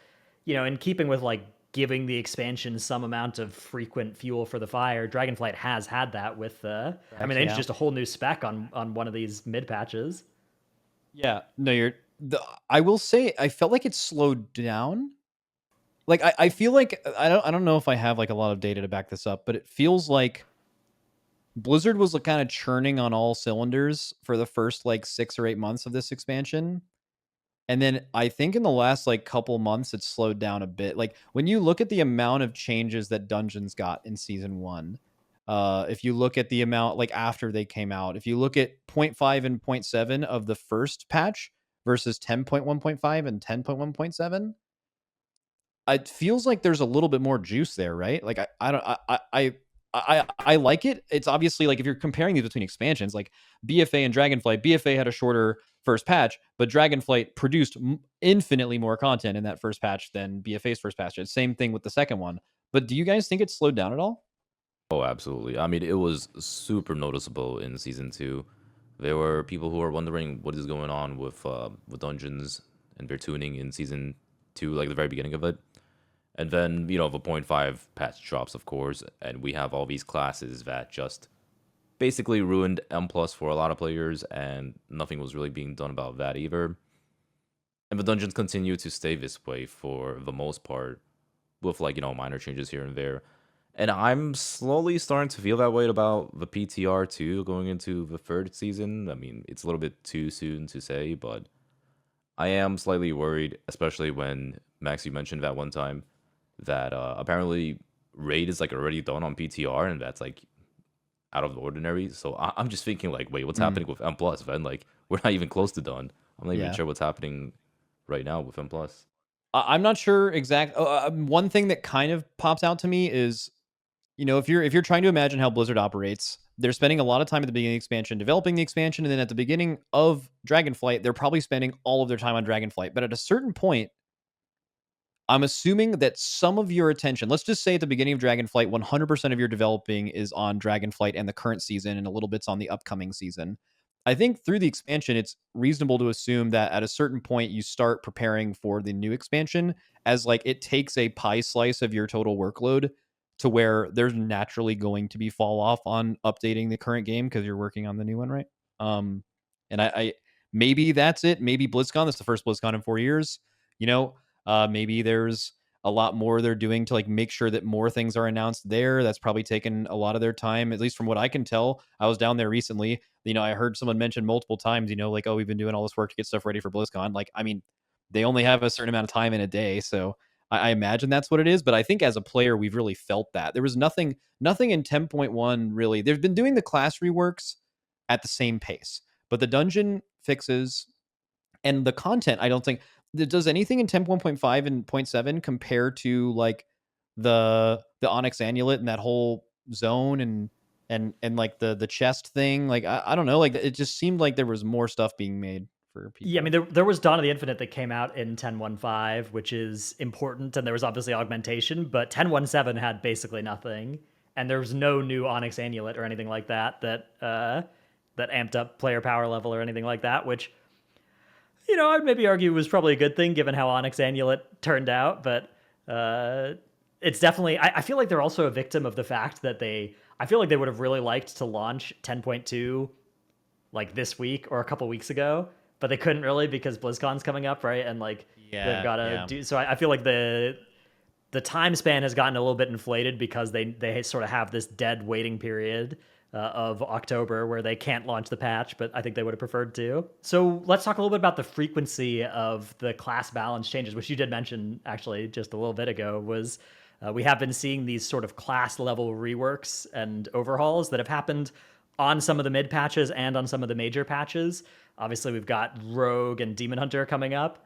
in keeping with like giving the expansion some amount of frequent fuel for the fire, Dragonflight has had that with, they introduced a whole new spec on one of these mid patches. Yeah, no, I will say I felt like it slowed down. Like I feel like I don't know if I have like a lot of data to back this up, but it feels like Blizzard was like kind of churning on all cylinders for the first like 6 or 8 months of this expansion. And then I think in the last like couple months it slowed down a bit. Like when you look at the amount of changes that dungeons got in season 1, if you look at the amount like after they came out, if you look at 0.5 and 0.7 of the first patch versus 10.1.5 and 10.1.7, it feels like there's a little bit more juice there, right? Like I like it. It's obviously like if you're comparing these between expansions, like BFA and Dragonflight, BFA had a shorter first patch, but Dragonflight produced infinitely more content in that first patch than BFA's first patch. Same thing with the second one. But do you guys think it slowed down at all? Oh, absolutely. I mean, it was super noticeable in season 2. There were people who were wondering what is going on with dungeons and their tuning in season 2, like the very beginning of it. And then, the 0.5 patch drops, of course, and we have all these classes that just basically ruined M plus for a lot of players, and nothing was really being done about that either. And the dungeons continue to stay this way for the most part, with like, minor changes here and there. And I'm slowly starting to feel that way about the PTR too, going into the 3rd season. I mean, it's a little bit too soon to say, but I am slightly worried, especially when, Max, you mentioned that one time that apparently raid is like already done on PTR, and that's like out of the ordinary. So I'm just thinking like, wait, what's happening with M plus? Then like we're not even close to done. I'm not even sure what's happening right now with M plus. I'm not sure exact. One thing that kind of pops out to me is, if you're trying to imagine how Blizzard operates, they're spending a lot of time at the beginning of the expansion developing the expansion, and then at the beginning of Dragonflight, they're probably spending all of their time on Dragonflight. But at a certain point, I'm assuming that some of your attention, let's just say at the beginning of Dragonflight, 100% of your developing is on Dragonflight and the current season, and a little bit's on the upcoming season. I think through the expansion, it's reasonable to assume that at a certain point you start preparing for the new expansion, as like it takes a pie slice of your total workload to where there's naturally going to be fall off on updating the current game because you're working on the new one, right? Um, and I maybe that's it. Maybe BlizzCon. That's the first BlizzCon in 4 years. You know, maybe there's a lot more they're doing to like make sure that more things are announced there. That's probably taken a lot of their time, at least from what I can tell. I was down there recently. I heard someone mention multiple times, like, oh, we've been doing all this work to get stuff ready for BlizzCon. Like, I mean, they only have a certain amount of time in a day, so I imagine that's what it is. But I think as a player, we've really felt that there was nothing in 10.1 really. They've been doing the class reworks at the same pace, but the dungeon fixes and the content, I don't think does anything in 10.5 and 0.7 compare to like the Onyx Amulet and that whole zone and like the chest thing. Like I don't know, like it just seemed like there was more stuff being made for people. Yeah, I mean, there was Dawn of the Infinite that came out in 10.15, which is important, and there was obviously augmentation, but 10.17 had basically nothing, and there was no new Onyx Amulet or anything like that amped up player power level or anything like that, which, I'd maybe argue was probably a good thing given how Onyx Amulet turned out, but it's definitely, I feel like they're also a victim of the fact that I feel like they would have really liked to launch 10.2 like this week or a couple weeks ago, but they couldn't really because BlizzCon's coming up, right? And like they've got to do. So I feel like the time span has gotten a little bit inflated because they sort of have this dead waiting period of October where they can't launch the patch, but I think they would have preferred to. So let's talk a little bit about the frequency of the class balance changes, which you did mention actually just a little bit ago. Was we have been seeing these sort of class level reworks and overhauls that have happened on some of the mid patches and on some of the major patches. Obviously, we've got Rogue and Demon Hunter coming up.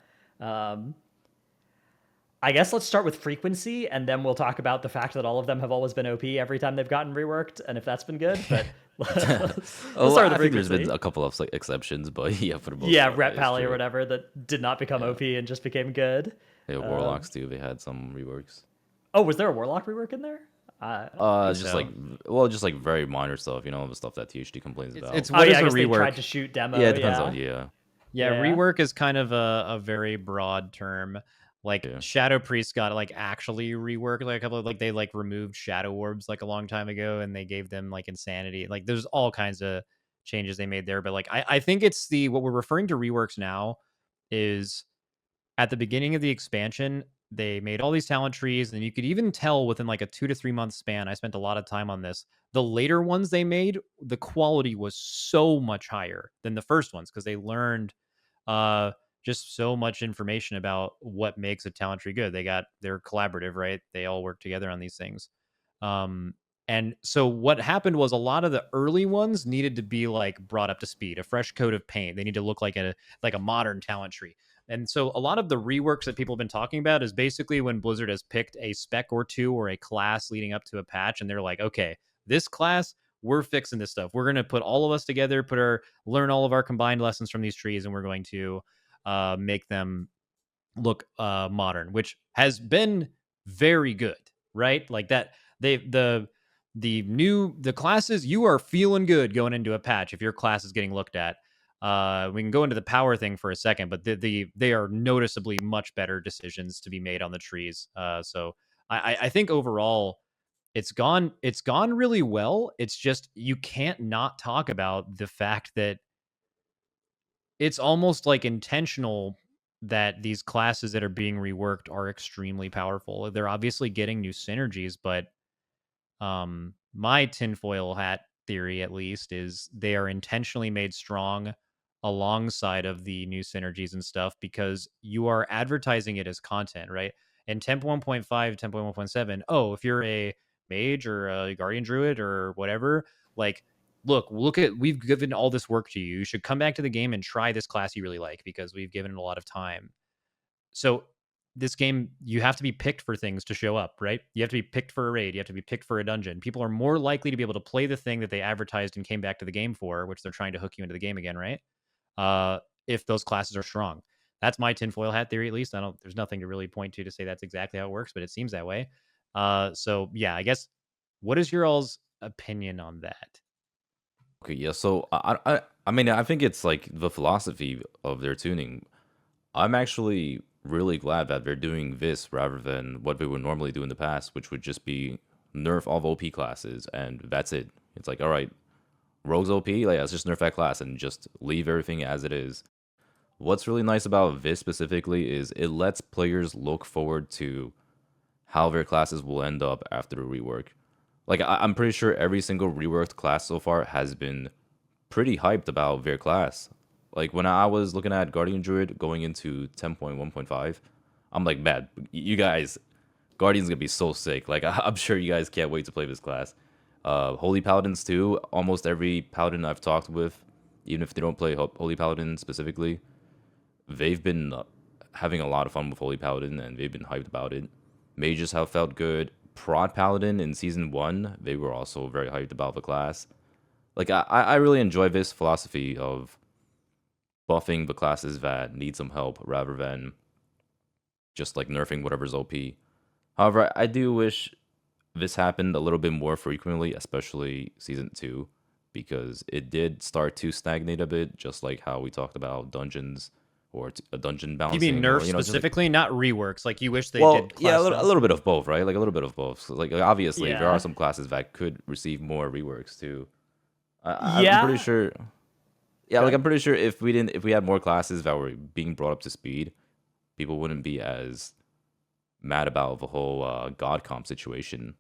I guess let's start with frequency, and then we'll talk about the fact that all of them have always been OP every time they've gotten reworked, and if that's been good. But let's start with the I think there's frequency. been a couple of like exceptions, but yeah, for the most Yeah, part, Ret that is Pally or true. whatever that did not become OP and just became good. Yeah, Warlocks too. They had some reworks. Oh, was there a Warlock rework in there? Just so. just like very minor stuff, the stuff that THD complains about. It's Oh what yeah, is I a guess they rework? tried to shoot demo. Yeah, it depends yeah. on Yeah, Yeah. rework is kind of a very broad term. Like Yeah. Shadow Priest got like actually reworked like a couple of like they like removed Shadow Orbs like a long time ago and they gave them like insanity. Like there's all kinds of changes they made there. But like I think it's what we're referring to reworks now is at the beginning of the expansion, they made all these talent trees, and you could even tell within like a 2 to 3 month span. I spent a lot of time on this. The later ones they made, the quality was so much higher than the first ones because they learned uh just so much information about what makes a talent tree good. They're collaborative, right? They all work together on these things. Um and so what happened was a lot of the early ones needed to be like brought up to speed, a fresh coat of paint. They need to look like a modern talent tree. And so a lot of the reworks that people have been talking about is basically when Blizzard has picked a spec or two or a class leading up to a patch and they're like, okay, this class, we're fixing this stuff. We're going to put all of us together, learn all of our combined lessons from these trees, and we're going to make them look modern, which has been very good, right? Like that the classes, you are feeling good going into a patch if your class is getting looked at. We can go into the power thing for a second, but they are noticeably much better decisions to be made on the trees. So I think overall it's gone really well. It's just you can't not talk about the fact that it's almost like intentional that these classes that are being reworked are extremely powerful. They're obviously getting new synergies, but my tinfoil hat theory at least is they are intentionally made strong alongside of the new synergies and stuff because you are advertising it as content, right? In 10.1.5, 10.1.7, oh, if you're a mage or a guardian druid or whatever, like look at we've given all this work to you. You should come back to the game and try this class you really like because we've given it a lot of time. So this game, you have to be picked for things to show up, right? You have to be picked for a raid. You have to be picked for a dungeon. People are more likely to be able to play the thing that they advertised and came back to the game for, which they're trying to hook you into the game again, right? If those classes are strong. That's my tinfoil hat theory, at least. There's nothing to really point to say that's exactly how it works, but it seems that way. So yeah, I guess what is your all's opinion on that? Okay, yeah. So I mean, I think it's like the philosophy of their tuning. I'm actually really glad that they're doing this rather than what they would normally do in the past, which would just be nerf all the OP classes and that's it. It's like, all right, Rogue's OP, like, let's just nerf that class and just leave everything as it is. What's really nice about this specifically is it lets players look forward to how their classes will end up after the rework. Like, I'm pretty sure every single reworked class so far has been pretty hyped about their class. Like, when I was looking at Guardian Druid going into 10.1.5, I'm like, man, you guys, Guardian's gonna be so sick. Like, I'm sure you guys can't wait to play this class. Holy Paladins too. Almost every Paladin I've talked with, even if they don't play Holy Paladin specifically, they've been having a lot of fun with Holy Paladin and they've been hyped about it. Mages have felt good. Prod Paladin in Season 1, they were also very hyped about the class. Like, I really enjoy this philosophy of buffing the classes that need some help rather than just, like, nerfing whatever's OP. However, I do wish this happened a little bit more frequently, especially Season 2, because it did start to stagnate a bit, just like how we talked about dungeons or a dungeon balancing. You mean nerf or, specifically, not reworks? Like you wish they well, did. Yeah, a little bit of both, right? Like a little bit of both. So, like obviously, there Yeah. are some classes that could receive more reworks too. Yeah. I'm pretty sure. Yeah, like I'm pretty sure if we had more classes that were being brought up to speed, people wouldn't be as mad about the whole god comp situation.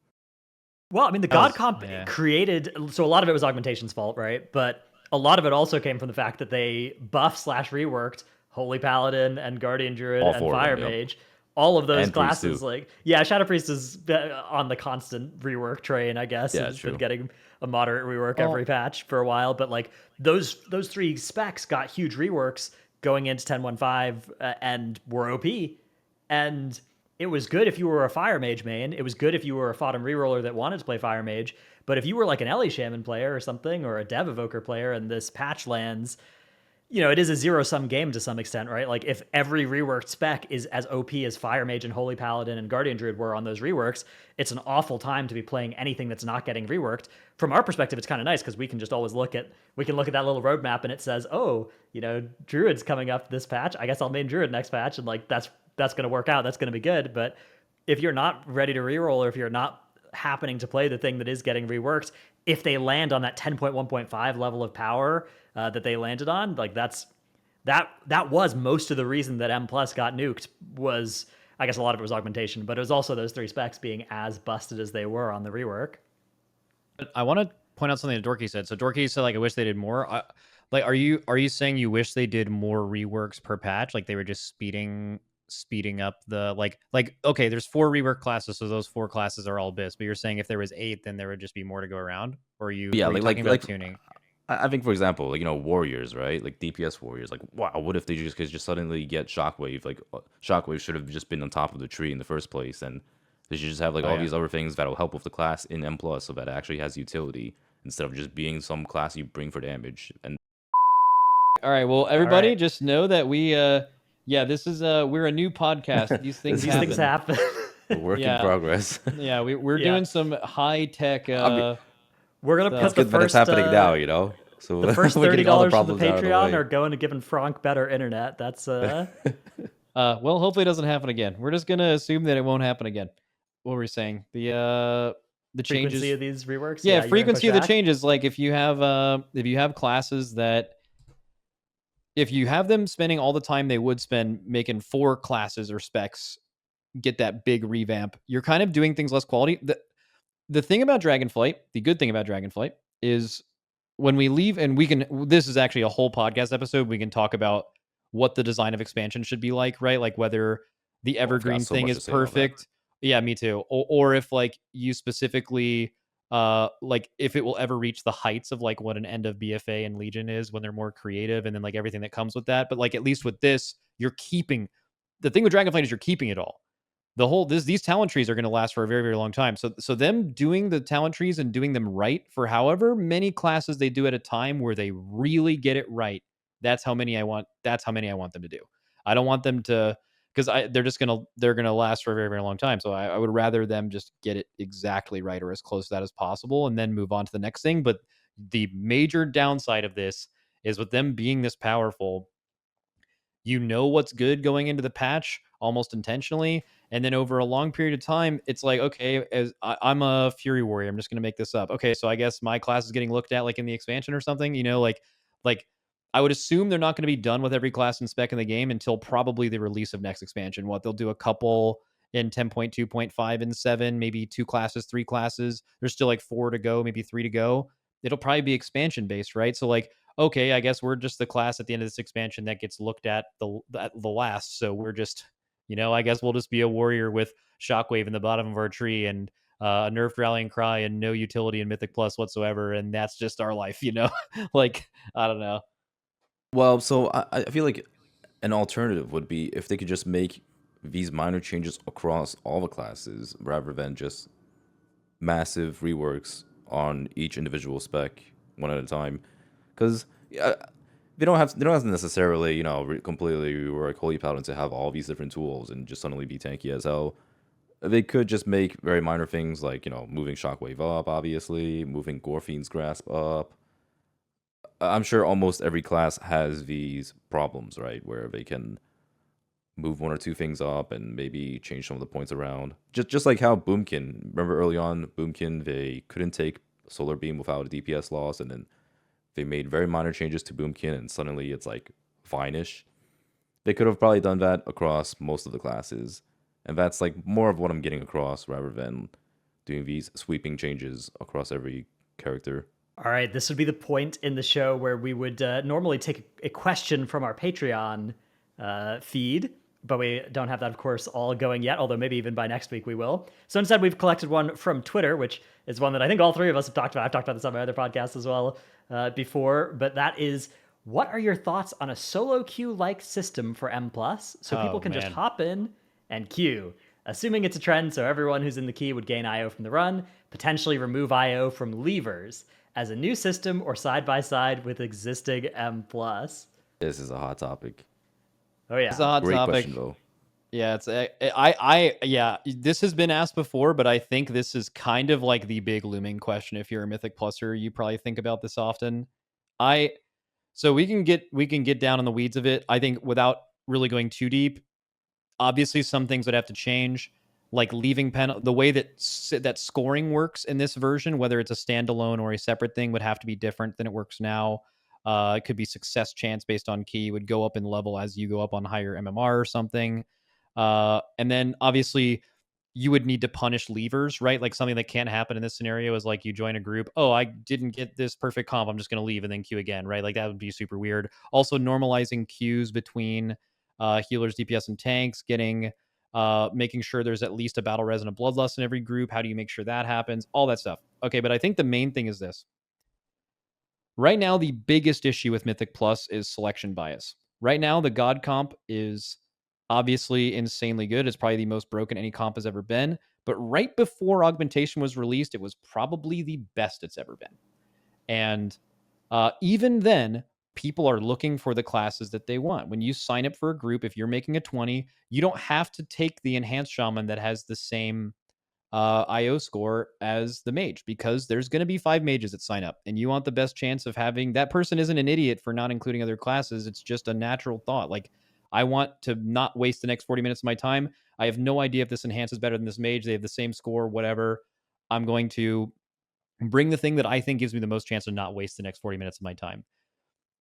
Well, I mean, the That God was- comp yeah. created, so a lot of it was Augmentation's fault, right? But a lot of it also came from the fact that they buff/reworked Holy Paladin and Guardian Druid All and four of Fire them, yep. Mage. All of those And Priest, classes, too. like, yeah, Shadow Priest is on the constant rework train, I guess. Yeah, It's true. been getting a moderate rework Well- every patch for a while, but like those three specs got huge reworks going into 10.1.5 and were OP. And it was good if you were a Fire Mage main. It was good if you were a Fodden reroller that wanted to play Fire Mage. But if you were like an Ellie Shaman player or something, or a Dev Evoker player, and this patch lands, you know, it is a zero-sum game to some extent, right? Like, if every reworked spec is as OP as Fire Mage and Holy Paladin and Guardian Druid were on those reworks, it's an awful time to be playing anything that's not getting reworked. From our perspective, it's kind of nice because we can just always look at that little roadmap and it says, oh, you know, Druid's coming up this patch. I guess I'll main Druid next patch, and like that's going to work out. That's going to be good. But if you're not ready to reroll, or if you're not happening to play the thing that is getting reworked, if they land on that 10.1.5 level of power that they landed on, like that was most of the reason that M Plus got nuked. Was, I guess a lot of it was augmentation, but it was also those three specs being as busted as they were on the rework. I want to point out something that Dorky said. So Dorky said, like, I wish they did more. Like, are you saying you wish they did more reworks per patch? Like they were just speeding up the like okay, there's 4 rework classes, so those 4 classes are all bis. But you're saying if there was 8, then there would just be more to go around? Or are you, Yeah, were you like talking about tuning? I think, for example, like, you know, warriors, right? Like DPS warriors. Like, wow, what if they just could just suddenly get shockwave? Like, shockwave should have just been on top of the tree in the first place, and they should just have like all these other things that'll help with the class in M plus, so that it actually has utility instead of just being some class you bring for damage. And All right, well, everybody, right. just know that we this is we're a new podcast. These things These things happen. a work in Yeah. progress. Yeah, we're Yeah. doing some high tech. We're gonna It's put the good that it's first happening now, you know. So the first we're getting all $30 for the problems out of the Patreon way. are going to giving Fronk better internet. That's Well, hopefully it doesn't happen again. We're just gonna assume that it won't happen again. What were we saying? The changes. frequency of these reworks. Yeah, you wanna frequency push of the back? changes. Like if you have classes that, if you have them spending all the time they would spend making 4 classes or specs get that big revamp, you're kind of doing things less quality. The thing about Dragonflight, the good thing about Dragonflight is when we leave, and this is actually a whole podcast episode, we can talk about what the design of expansion should be like, right? Like whether the evergreen so thing much is to say about that. perfect. Yeah, me too. Or if like you specifically like if it will ever reach the heights of like what an end of BFA and Legion is when they're more creative, and then like everything that comes with that. But like at least with this, you're keeping the thing with Dragonflight is you're keeping it all. The whole these talent trees are going to last for a very, very long time. So them doing the talent trees and doing them right for however many classes they do at a time where they really get it right, that's how many I want them to do. I don't want them to, because they're gonna last for a very, very long time. So I would rather them just get it exactly right or as close to that as possible and then move on to the next thing. But the major downside of this is with them being this powerful, you know what's good going into the patch almost intentionally, and then over a long period of time it's like, okay, I'm a fury warrior, I'm just going to make this up, okay, so I guess my class is getting looked at like in the expansion or something, like I would assume they're not going to be done with every class and spec in the game until probably the release of next expansion. What they'll do, a couple in 10.2.5 and 7, maybe 2 classes, 3 classes, there's still like 4 to go, maybe 3 to go. It'll probably be expansion based, right? So like, okay, I guess we're just the class at the end of this expansion that gets looked at the last. So we're just, I guess we'll just be a warrior with Shockwave in the bottom of our tree and a nerfed rallying cry and no utility in Mythic Plus whatsoever, and that's just our life, like, I don't know. Well, so I feel like an alternative would be if they could just make these minor changes across all the classes rather than just massive reworks on each individual spec one at a time. Because they don't have to necessarily completely rework Holy Paladin to have all these different tools and just suddenly be tanky as hell. They could just make very minor things like moving Shockwave up, obviously moving Gorfine's Grasp up. I'm sure almost every class has these problems, right? Where they can move 1 or 2 things up and maybe change some of the points around. Just like how Boomkin, remember early on, Boomkin, they couldn't take Solar Beam without a DPS loss, and then they made very minor changes to Boomkin, and suddenly it's like fine-ish. They could have probably done that across most of the classes, and that's like more of what I'm getting across rather than doing these sweeping changes across every character. All right, this would be the point in the show where we would normally take a question from our Patreon feed, but we don't have that, of course, all going yet, although maybe even by next week we will. So instead, we've collected one from Twitter, which is one that I think all 3 of us have talked about. I've talked about this on my other podcast as well before, but that is, what are your thoughts on a solo queue-like system for M+, so people can just hop in and queue? Assuming it's a trend, so everyone who's in the queue would gain IO from the run, potentially remove IO from levers, as a new system or side-by-side with existing M+. This is a hot topic. Oh, yeah. It's a hot Great topic. question, though. Yeah, yeah, this has been asked before, but I think this is kind of like the big looming question. If you're a Mythic Pluser, you probably think about this often. So we can get down in the weeds of it. I think without really going too deep, obviously some things would have to change, like leaving the way that scoring works in this version, whether it's a standalone or a separate thing, would have to be different than it works now. It could be success chance based on key, would go up in level as you go up on higher MMR or something. And then obviously you would need to punish levers, right? Like something that can't happen in this scenario is like you join a group. Oh, I didn't get this perfect comp, I'm just going to leave and then queue again, right? Like that would be super weird. Also normalizing queues between healers, DPS, and tanks, making sure there's at least a battle res and a bloodlust in every group. How do you make sure that happens? All that stuff. Okay, but I think the main thing is this. Right now, the biggest issue with Mythic Plus is selection bias. Right now, the God comp is obviously insanely good. It's probably the most broken any comp has ever been. But right before Augmentation was released, it was probably the best it's ever been. And even then, people are looking for the classes that they want. When you sign up for a group, if you're making a 20, you don't have to take the Enhanced Shaman that has the same IO score as the mage, because there's going to be 5 mages that sign up, and you want the best chance of having that person. Isn't an idiot for not including other classes. It's just a natural thought. Like, I want to not waste the next 40 minutes of my time. I have no idea if this enhance is better than this mage. They have the same score, whatever. I'm going to bring the thing that I think gives me the most chance to not waste the next 40 minutes of my time.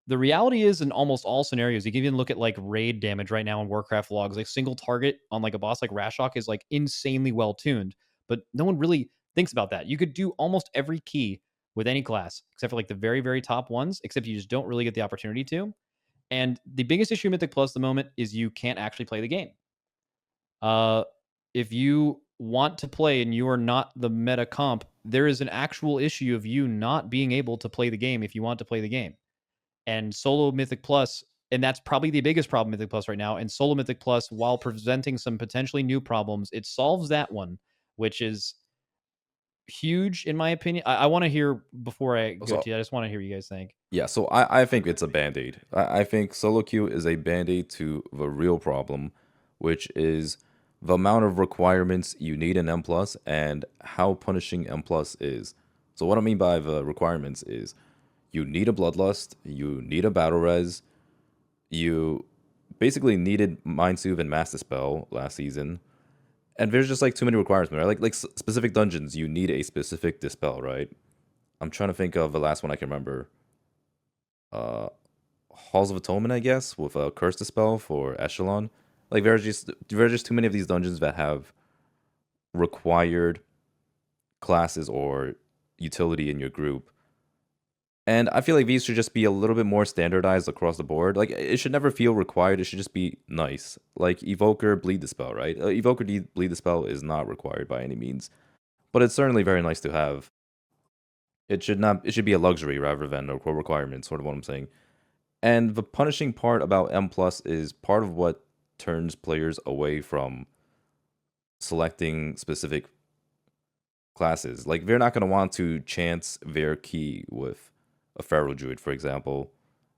The reality is, in almost all scenarios, you can even look at like raid damage right now in Warcraft logs. Like single target on like a boss like Rashok is like insanely well tuned, but no one really thinks about that. You could do almost every key with any class, except for like the very, very top ones, except you just don't really get the opportunity to. And the biggest issue in Mythic Plus at the moment is you can't actually play the game. If you want to play and you are not the meta comp, there is an actual issue of you not being able to play the game if you want to play the game. And solo Mythic Plus, and that's probably the biggest problem Mythic Plus right now. And solo Mythic Plus, while presenting some potentially new problems, it solves that one, which is huge in my opinion. I want to hear, before I go to you, I just want to hear what you guys think. Yeah, so I think it's a band-aid. I think solo queue is a band-aid to the real problem, which is the amount of requirements you need in M+, and how punishing M+ is. So what I mean by the requirements is, you need a Bloodlust, you need a Battle Res, you basically needed Mind Soothe and Mass Dispel last season. And there's just like too many requirements, right? Like specific dungeons, you need a specific dispel, right? I'm trying to think of the last one I can remember. Halls of Atonement, I guess, with a Curse Dispel for Echelon. Like there's just too many of these dungeons that have required classes or utility in your group. And I feel like these should just be a little bit more standardized across the board. Like it should never feel required. It should just be nice. Like Evoker, Bleed Dispel, right? Evoker, Bleed Dispel is not required by any means, but it's certainly very nice to have. It should not. It should be a luxury rather than a requirement. Sort of what I'm saying. And the punishing part about M plus is part of what turns players away from selecting specific classes. Like they're not going to want to chance their key with a Feral Druid, for example.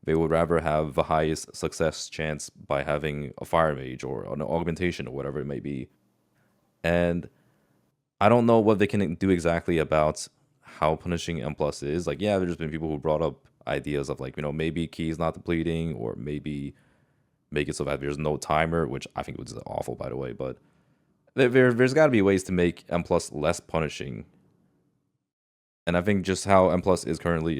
They would rather have the highest success chance by having a Fire Mage or an Augmentation or whatever it may be. And I don't know what they can do exactly about how punishing M plus is. Like, yeah, there's been people who brought up ideas of like, maybe keys not depleting, or maybe make it so that there's no timer, which I think was awful, by the way. But there's got to be ways to make M plus less punishing. And I think just how M plus is currently,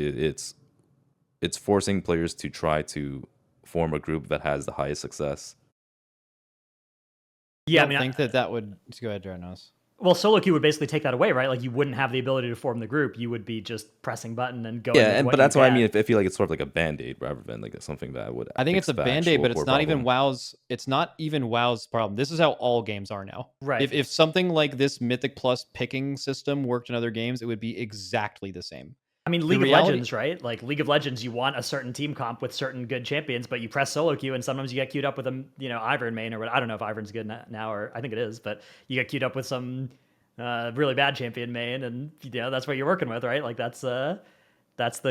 it's forcing players to try to form a group that has the highest success. Yeah, I think that would go ahead, Dratnos. Well, solo queue would basically take that away, right? Like you wouldn't have the ability to form the group. You would be just pressing button and going. Yeah, but that's what I mean. I feel like it's sort of like a bandaid rather than like something that would. I think it's a bandaid, but it's not even WoW's. It's not even WoW's problem. This is how all games are now. Right. If something like this Mythic Plus picking system worked in other games, it would be exactly the same. I mean, League of Legends, right? Like League of Legends, you want a certain team comp with certain good champions, but you press solo queue, and sometimes you get queued up with a Ivern main or what. I don't know if Ivern's good now, or I think it is, but you get queued up with some really bad champion main, and that's what you're working with, right? Like that's the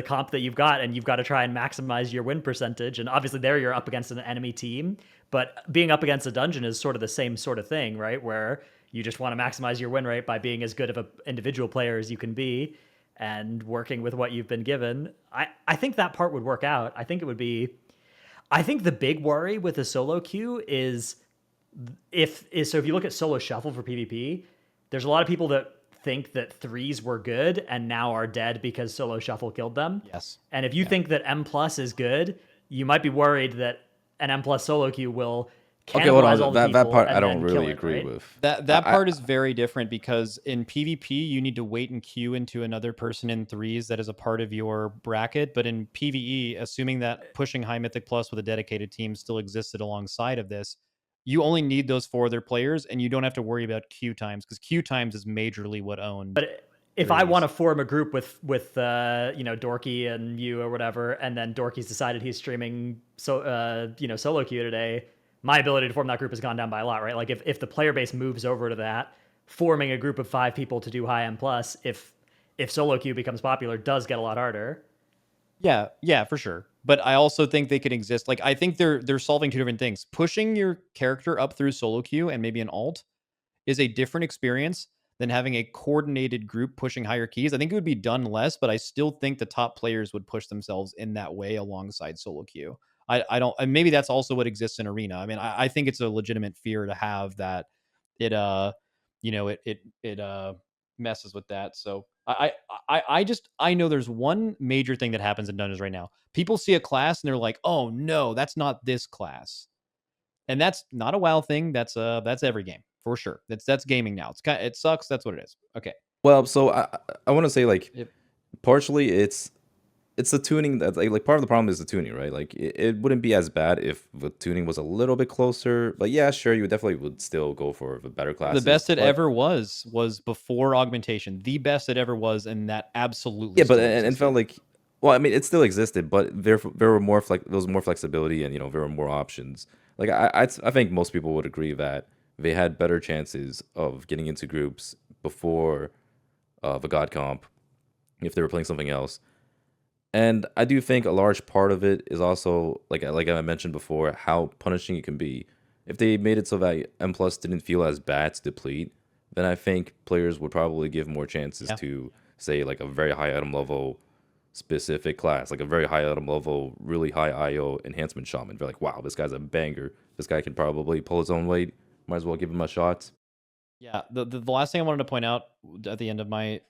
comp that you've got, and you've got to try and maximize your win percentage. And obviously, there you're up against an enemy team, but being up against a dungeon is sort of the same sort of thing, right? Where you just want to maximize your win rate by being as good of an individual player as you can be, and working with what you've been given. I think that part would work out. I think the big worry with a solo queue is if you look at solo shuffle for PvP, there's a lot of people that think that threes were good and now are dead because solo shuffle killed them. Yes. And if you think that M plus is good, you might be worried that an M plus solo queue will cannibalize all the people. That part I don't really agree with. That part is very different, because in PvP you need to wait and queue into another person in threes that is a part of your bracket. But in PvE, assuming that pushing high Mythic Plus with a dedicated team still existed alongside of this, you only need those 4 other players, and you don't have to worry about queue times, because queue times is majorly what owned. But if I want to form a group with Dorki and you or whatever, and then Dorki's decided he's streaming solo queue today, my ability to form that group has gone down by a lot, right? Like if the player base moves over to that, forming a group of 5 people to do high M plus, if solo queue becomes popular, does get a lot harder. Yeah, for sure. But I also think they could exist. Like, I think they're solving 2 different things. Pushing your character up through solo queue and maybe an alt is a different experience than having a coordinated group pushing higher keys. I think it would be done less, but I still think the top players would push themselves in that way alongside solo queue. I don't, and maybe that's also what exists in arena. I mean, I think it's a legitimate fear to have that it messes with that. So I know there's one major thing that happens in dungeons right now. People see a class and they're like, "Oh no, that's not this class," and that's not a WoW thing. That's every game for sure. That's gaming now. It sucks. That's what it is. Okay. Well, so I want to say like partially it's the tuning that like part of the problem is the tuning, right? Like it wouldn't be as bad if the tuning was a little bit closer, but yeah, sure, you definitely would still go for the better classes. The best it ever was before augmentation. The best it ever was, and that absolutely. Yeah, but and felt like, well, I mean, it still existed, but there were more there was more flexibility, and there were more options. Like I think most people would agree that they had better chances of getting into groups before the God comp if they were playing something else. And I do think a large part of it is also, like I mentioned before, how punishing it can be. If they made it so that M plus didn't feel as bad to deplete, then I think players would probably give more chances to, say, like a very high item level specific class, like a very high item level, really high IO enhancement shaman. They're like, wow, this guy's a banger. This guy can probably pull his own weight. Might as well give him a shot. Yeah, the last thing I wanted to point out at the end of my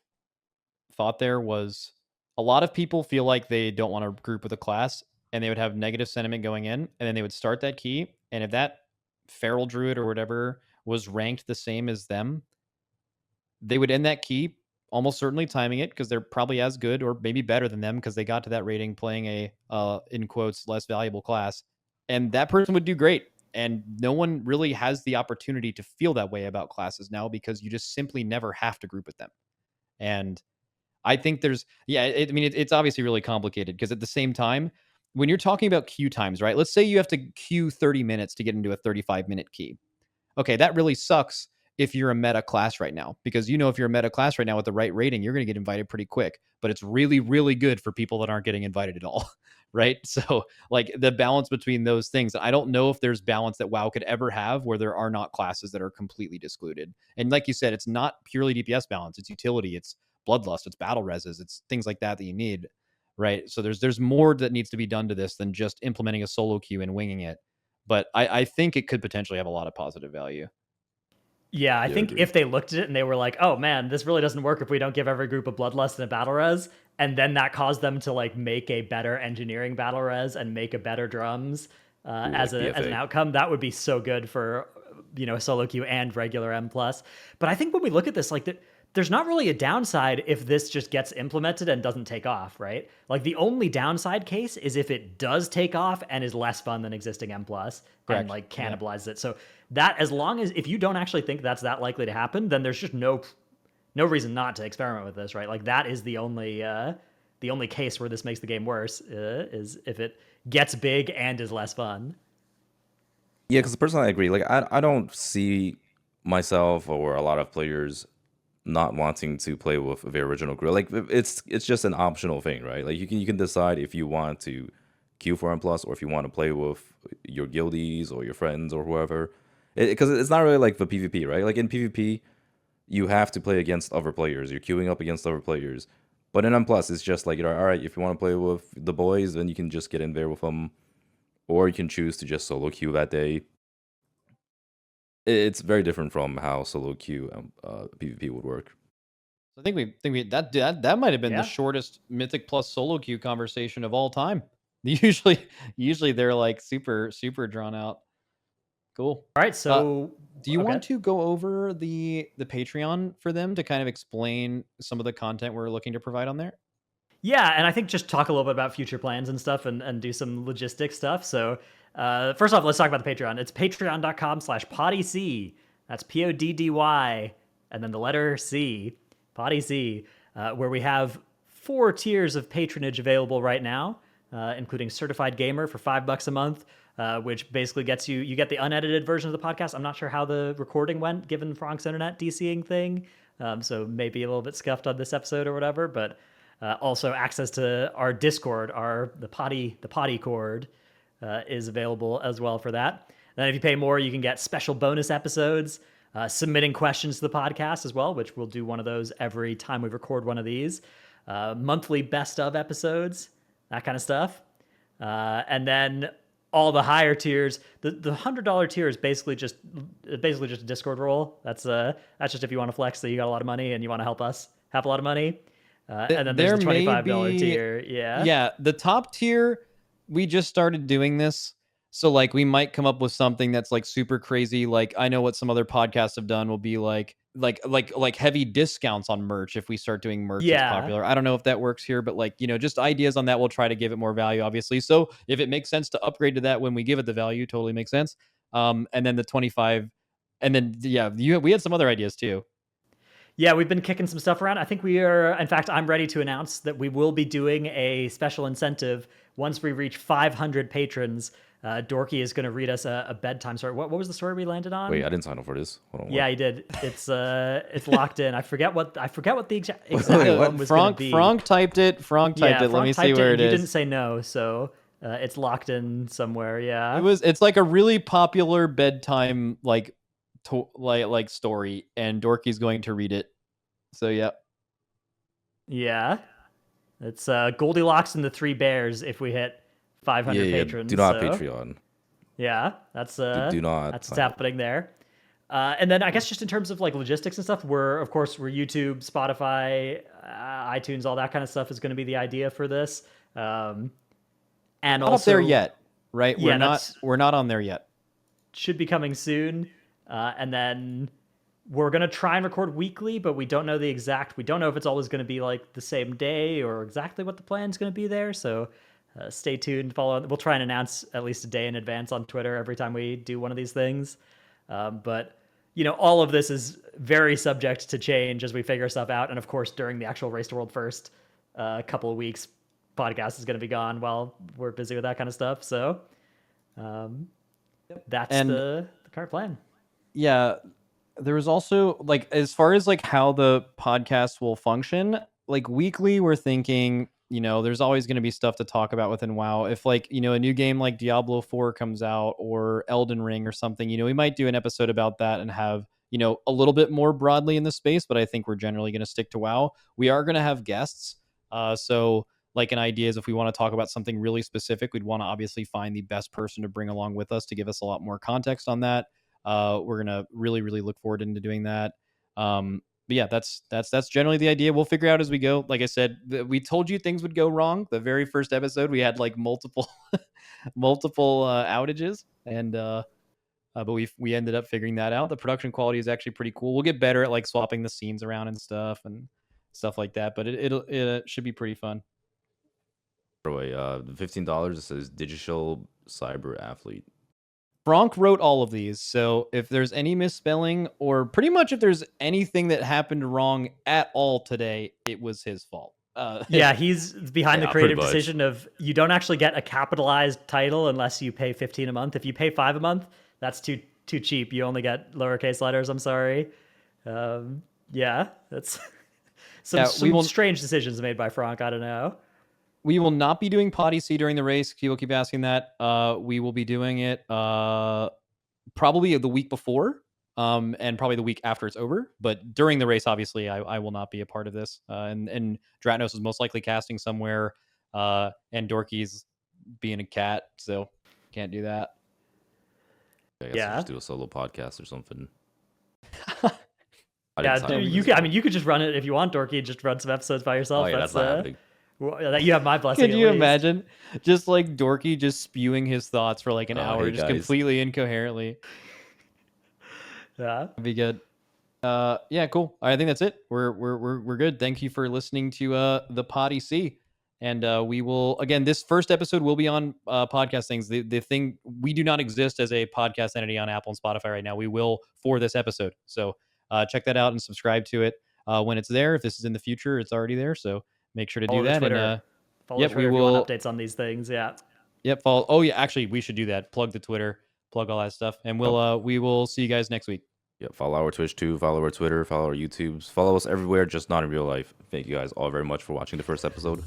thought there was a lot of people feel like they don't want to group with a class, and they would have negative sentiment going in, and then they would start that key, and if that feral druid or whatever was ranked the same as them, they would end that key almost certainly timing it because they're probably as good or maybe better than them because they got to that rating playing a in quotes less valuable class, and that person would do great. And no one really has the opportunity to feel that way about classes now because you just simply never have to group with them. And I think there's, yeah, it's obviously really complicated because at the same time, when you're talking about queue times, right? Let's say you have to queue 30 minutes to get into a 35-minute key. Okay, that really sucks if you're a meta class right now, because if you're a meta class right now with the right rating, you're going to get invited pretty quick. But it's really, really good for people that aren't getting invited at all, right? So, like the balance between those things, I don't know if there's balance that WoW could ever have where there are not classes that are completely discluded. And like you said, it's not purely DPS balance; it's utility, it's bloodlust, it's battle reses, it's things like that you need, right? So there's more that needs to be done to this than just implementing a solo queue and winging it. But I think it could potentially have a lot of positive value. Yeah, I Yeah, think agreed. if they looked at it and they were like, "Oh man, this really doesn't work if we don't give every group a bloodlust and a battle res," and then that caused them to like make a better engineering battle res and make a better drums Ooh, as like an BFA. outcome, that would be so good for solo queue and regular M plus. But I think when we look at this, like there's not really a downside if this just gets implemented and doesn't take off, right? Like the only downside case is if it does take off and is less fun than existing M plus and Correct. like Yeah. cannibalizes it. So that, as long as if you don't actually think that's that likely to happen, then there's just no reason not to experiment with this, right? Like that is the only case where this makes the game worse is if it gets big and is less fun. Yeah, because personally I agree. Like I don't see myself or a lot of players not wanting to play with the original crew. Like it's just an optional thing, right? Like you can decide if you want to queue for M plus or if you want to play with your guildies or your friends or whoever. Because it's not really like the PvP, right? Like in PvP, you have to play against other players. You're queuing up against other players. But in M plus, it's just like, all right, if you want to play with the boys, then you can just get in there with them, or you can choose to just solo queue that day. It's very different from how solo queue PvP would work. So I think we that might have been the Yeah. shortest Mythic Plus solo queue conversation of all time. Usually they're like super drawn out. Cool. All right, Uh, so do you okay. want to go over the Patreon for them to kind of explain some of the content we're looking to provide on there? Yeah, and I think just talk a little bit about future plans and stuff and do some logistic stuff. So first off, let's talk about the Patreon. It's patreon.com/PoddyC. That's PODDY, and then the letter C, PoddyC, where we have 4 tiers of patronage available right now, including Certified Gamer for $5 a month, which basically gets you get the unedited version of the podcast. I'm not sure how the recording went, given Fronk's internet DCing thing, so maybe a little bit scuffed on this episode or whatever, but also access to our Discord, the Poddy Cord, is available as well for that. Then if you pay more, you can get special bonus episodes, submitting questions to the podcast as well, which we'll do one of those every time we record one of these. Monthly best of episodes, that kind of stuff. And then all the higher tiers, the $100 tier is basically just a Discord role. That's just if you want to flex that you got a lot of money and you want to help us have a lot of money. And then there's the $25 tier. Yeah. Yeah, the top tier, we just started doing this. So like we might come up with something that's like super crazy. Like I know what some other podcasts have done will be like heavy discounts on merch if we start doing merch that's Yeah. popular. I don't know if that works here, but like, just ideas on that. We'll try to give it more value, obviously. So if it makes sense to upgrade to that when we give it the value, totally makes sense. And then the 25, and then yeah, we had some other ideas too. Yeah, we've been kicking some stuff around. I think we are, in fact, I'm ready to announce that we will be doing a special incentive once we reach 500 patrons. Dorky is going to read us a bedtime story. What was the story we landed on? Wait, I didn't sign up for this. Hold on. Yeah, he did. It's locked in. I forget what the exact Wait, one was going to be. Frank typed it. Frank typed it. Let me see where it is. He didn't say no, so it's locked in somewhere. Yeah. It's like a really popular bedtime like story, and Dorky's going to read it. So yeah. Yeah. It's Goldilocks and the Three Bears if we hit 500 patrons. Do not so, Patreon. Yeah, that's Do not that's what's sign up. happening there. And then I guess just in terms of like logistics and stuff, we're YouTube, Spotify, iTunes, all that kind of stuff is going to be the idea for this. And Not also up there yet, right? Yeah, We're not on there yet. should be coming soon. And then we're going to try and record weekly, but we don't know we don't know if it's always going to be like the same day or exactly what the plan's going to be there. So stay tuned, follow. We'll try and announce at least a day in advance on Twitter every time we do one of these things. But all of this is very subject to change as we figure stuff out. And of course, during the actual Race to World First couple of weeks, podcast is going to be gone while we're busy with that kind of stuff. So that's the current plan. Yeah, there was also like as far as like how the podcast will function, like weekly we're thinking, there's always going to be stuff to talk about within WoW. If like, a new game like Diablo 4 comes out or Elden Ring or something, we might do an episode about that and have, a little bit more broadly in the space, but I think we're generally going to stick to WoW. We are going to have guests. So like an idea is if we want to talk about something really specific, we'd want to obviously find the best person to bring along with us to give us a lot more context on that. We're going to really, really look forward into doing that. But yeah, that's generally the idea. We'll figure out as we go. Like I said, we told you things would go wrong. The very first episode, we had like multiple outages, and but we ended up figuring that out. The production quality is actually pretty cool. We'll get better at like swapping the scenes around and stuff like that. But it should be pretty fun. By the way, $15 says digital cyber athlete. Fronk wrote all of these, so if there's any misspelling or pretty much if there's anything that happened wrong at all today, it was his fault. Yeah, he's behind the Yeah, creative pretty much. decision of you don't actually get a capitalized title unless you pay 15 a month. If you pay 5 a month, that's too cheap. You only get lowercase letters. I'm sorry. Yeah, that's some strange decisions made by Fronk. I don't know. We will not be doing PoddyC during the race. People keep asking that. We will be doing it probably the week before, and probably the week after it's over. But during the race, obviously, I will not be a part of this. And Dratnos is most likely casting somewhere, and Dorky's being a cat, so can't do that. I guess I'll just do a solo podcast or something. You could just run it if you want, Dorky. Just run some episodes by yourself. Oh yeah, that's not happening. You have my blessing. Could you imagine just like Dorky just spewing his thoughts for like an hour, just completely incoherently? Yeah, that'd be good. Yeah, cool. I think that's it. We're good. Thank you for listening to the PoddyC, and we will again. This first episode will be on podcast things. The thing, we do not exist as a podcast entity on Apple and Spotify right now. We will for this episode. So check that out and subscribe to it when it's there. If this is in the future, it's already there. So make sure to do that. Twitter. And follow Twitter if you want updates on these things. Yeah. Yep. Follow. Oh yeah. Actually, we should do that. Plug the Twitter. Plug all that stuff. And we will see you guys next week. Yeah. Follow our Twitch too. Follow our Twitter. Follow our YouTubes. Follow us everywhere, just not in real life. Thank you guys all very much for watching the first episode.